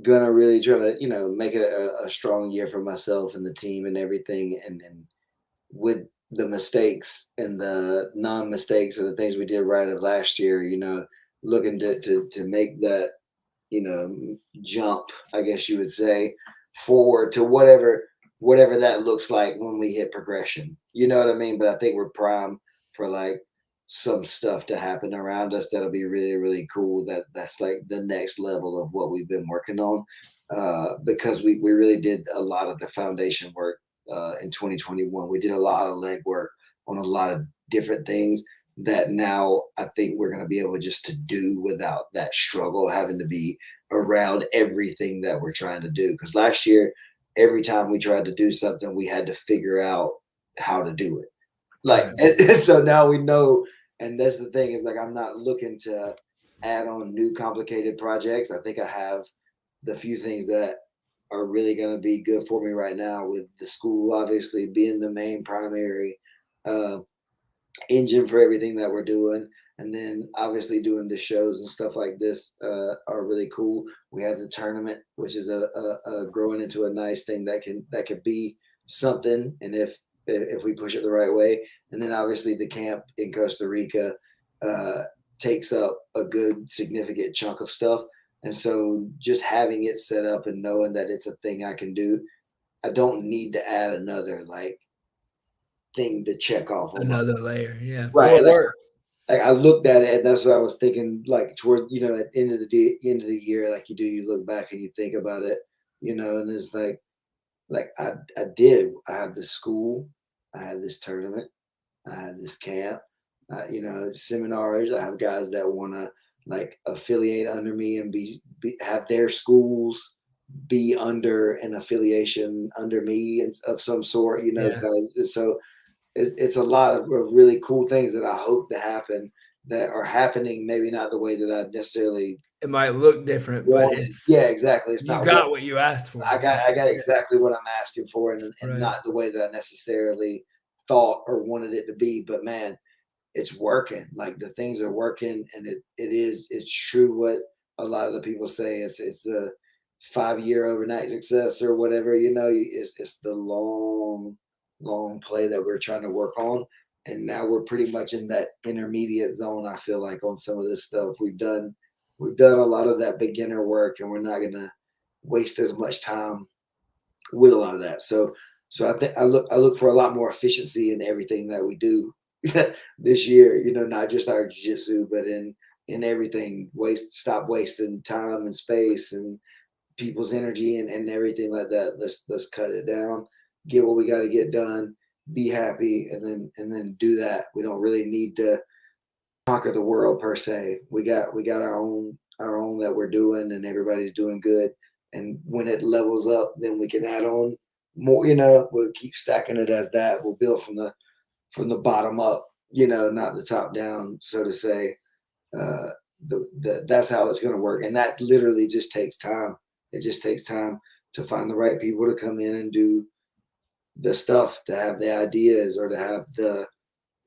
gonna really try to, make it a strong year for myself and the team and everything. And with the mistakes and the non-mistakes and the things we did right of last year, looking to make that, jump, I guess you would say, forward to whatever that looks like when we hit progression. You know what I mean? But I think we're prime for like some stuff to happen around us that'll be really, really cool. That's like the next level of what we've been working on. Because we really did a lot of the foundation work in 2021. We did a lot of leg work on a lot of different things that now I think we're going to be able just to do without that struggle having to be around everything that we're trying to do. Because last year, every time we tried to do something, we had to figure out how to do it. Like, Right. and so now we know. And that's the thing, is like, I'm not looking to add on new complicated projects. I think I have the few things that are really going to be good for me right now, with the school obviously being the main primary uh, engine for everything that we're doing. And then obviously doing the shows and stuff like this are really cool. We have the tournament, which is a growing into a nice thing that could be something. And if we push it the right way. And then obviously the camp in Costa Rica takes up a good significant chunk of stuff. And so just having it set up and knowing that it's a thing I can do, I don't need to add another like thing to check off on my Another layer. Yeah. right. More work. Like I looked at it, and that's what I was thinking. Like towards, at the end of the year, like you look back and you think about it, and it's like I did. I have this school, I have this tournament, I have this camp, seminars. I have guys that want to like affiliate under me and have their schools be under an affiliation under me and of some sort, Yeah. because so it's a lot of really cool things that I hope to happen, that are happening. Maybe not the way that I necessarily It might look different, but wanted. it's Yeah, exactly. It's you not what got what you asked for. I got exactly what I'm asking for, and Right. not the way that I necessarily thought or wanted it to be. But man, it's working. Like the things are working, and it's true what a lot of the people say. It's a 5-year overnight success or whatever. It's the long play that we're trying to work on, and now we're pretty much in that intermediate zone. I feel like on some of this stuff we've done a lot of that beginner work, and we're not gonna waste as much time with a lot of that. So I think I look for a lot more efficiency in everything that we do this year. Not just our jiu-jitsu, but in everything. Stop wasting time and space and people's energy and everything like that. Let's cut it down, get what we got to get done, be happy, and then do that. We don't really need to conquer the world per se. We got our own that we're doing, and everybody's doing good. And when it levels up, then we can add on more. We'll keep stacking it as that. We'll build from the bottom up. Not the top down, so to say. Uh, that's how it's going to work, and that literally just takes time. It just takes time to find the right people to come in and do the stuff, to have the ideas, or to have the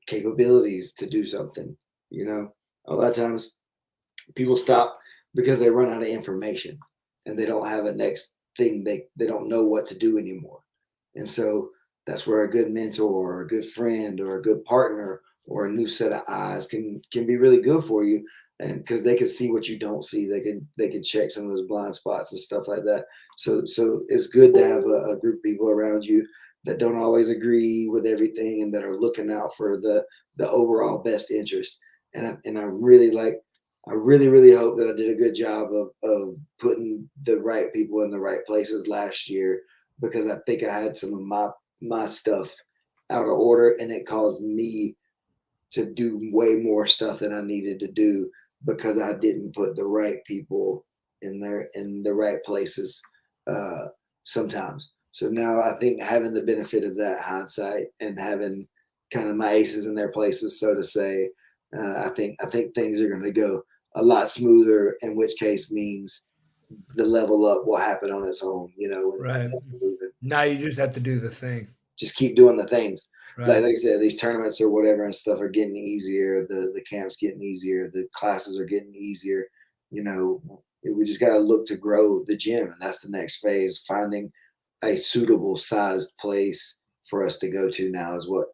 capabilities to do something. A lot of times people stop because they run out of information, and they don't have a next thing. They don't know what to do anymore. And so that's where a good mentor or a good friend or a good partner or a new set of eyes can be really good for you. And because they can see what you don't see, they can check some of those blind spots and stuff like that. So it's good to have a group of people around you that don't always agree with everything, and that are looking out for the overall best interest. And I really really hope that I did a good job of putting the right people in the right places last year, because I think I had some of my stuff out of order, and it caused me to do way more stuff than I needed to do, because I didn't put the right people in the right places sometimes. So now I think having the benefit of that hindsight and having kind of my aces in their places, so to say, I think things are going to go a lot smoother. In which case means the level up will happen on its own. Right. Now you just have to do the thing. Just keep doing the things. Right. Like I said, these tournaments or whatever and stuff are getting easier. The camps getting easier. The classes are getting easier. We just got to look to grow the gym, and that's the next phase. Finding a suitable sized place for us to go to now is what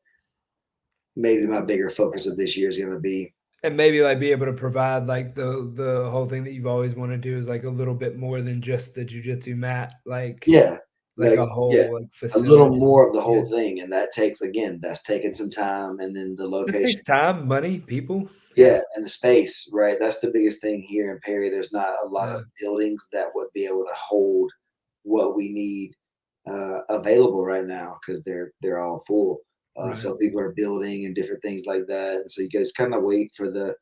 maybe my bigger focus of this year is going to be. And maybe like be able to provide like the whole thing that you've always wanted to do is like a little bit more than just the jiu-jitsu mat, like Yeah, like a whole like a facility. little more of the whole thing, and that takes that's taking some time, and then the It location. takes time, money, people. Yeah, and the space, right? That's the biggest thing here in Perry. There's not a lot Yeah. of buildings that would be able to hold what we need available right now because they're all full. Right. So people are building and different things like that, and so you guys kind of wait for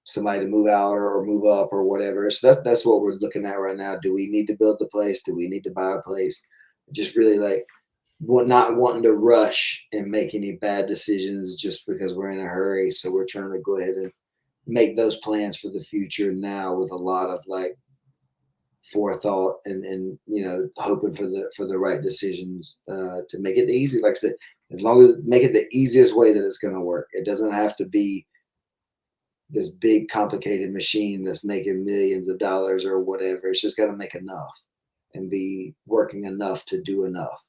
somebody to move out or move up or whatever. So that's what we're looking at right now. Do we need to build the place? Do we need to buy a place? Just really like not wanting to rush and make any bad decisions just because we're in a hurry. So we're trying to go ahead and make those plans for the future now with a lot of like forethought and hoping for the right decisions to make it easy. Like I said, as long as make it the easiest way that it's going to work. It doesn't have to be this big complicated machine that's making millions of dollars or whatever. It's just got to make enough and be working enough to do enough.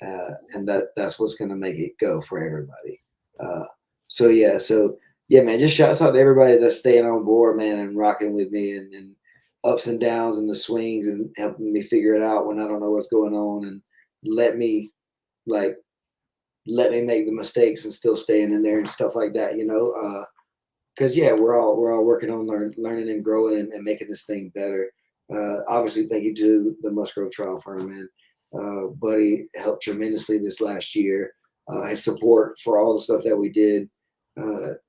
And that's what's going to make it go for everybody. So yeah, man, just shouts out to everybody that's staying on board, man, and rocking with me and ups and downs and the swings and helping me figure it out when I don't know what's going on, and let me make the mistakes and still staying in there and stuff like that, because we're all working on learning and growing and making this thing better. Obviously, thank you to the Musgrove Trial Firm, man. Buddy helped tremendously this last year. His support for all the stuff that we did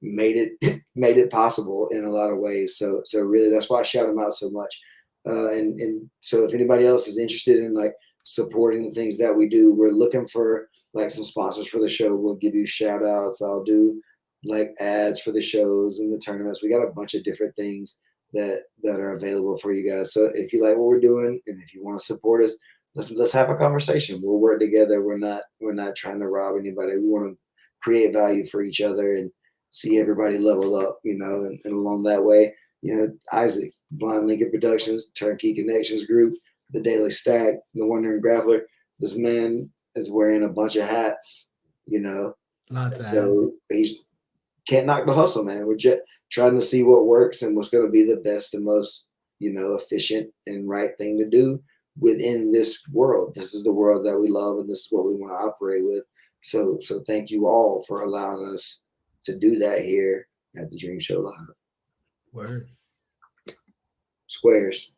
made it possible in a lot of ways. So really, that's why I shout him out so much. And so if anybody else is interested in like supporting the things that we do, we're looking for like some sponsors for the show. We'll give you shout outs. I'll do like ads for the shows and the tournaments. We got a bunch of different things that are available for you guys. So if you like what we're doing and if you want to support us, let's have a conversation. We'll work together. We're not trying to rob anybody. We want to create value for each other and see everybody level up, and along that way, Isaac, Blind Lincoln Productions, Turnkey Connections Group, the Daily Stack, the Wandering Grappler. This man is wearing a bunch of hats, so he's can't knock the hustle, man. We're just trying to see what works and what's going to be the best and most, efficient and right thing to do within this world. This is the world that we love, and this is what we want to operate with. So thank you all for allowing us to do that here at the Dream Show Live. Word. Squares.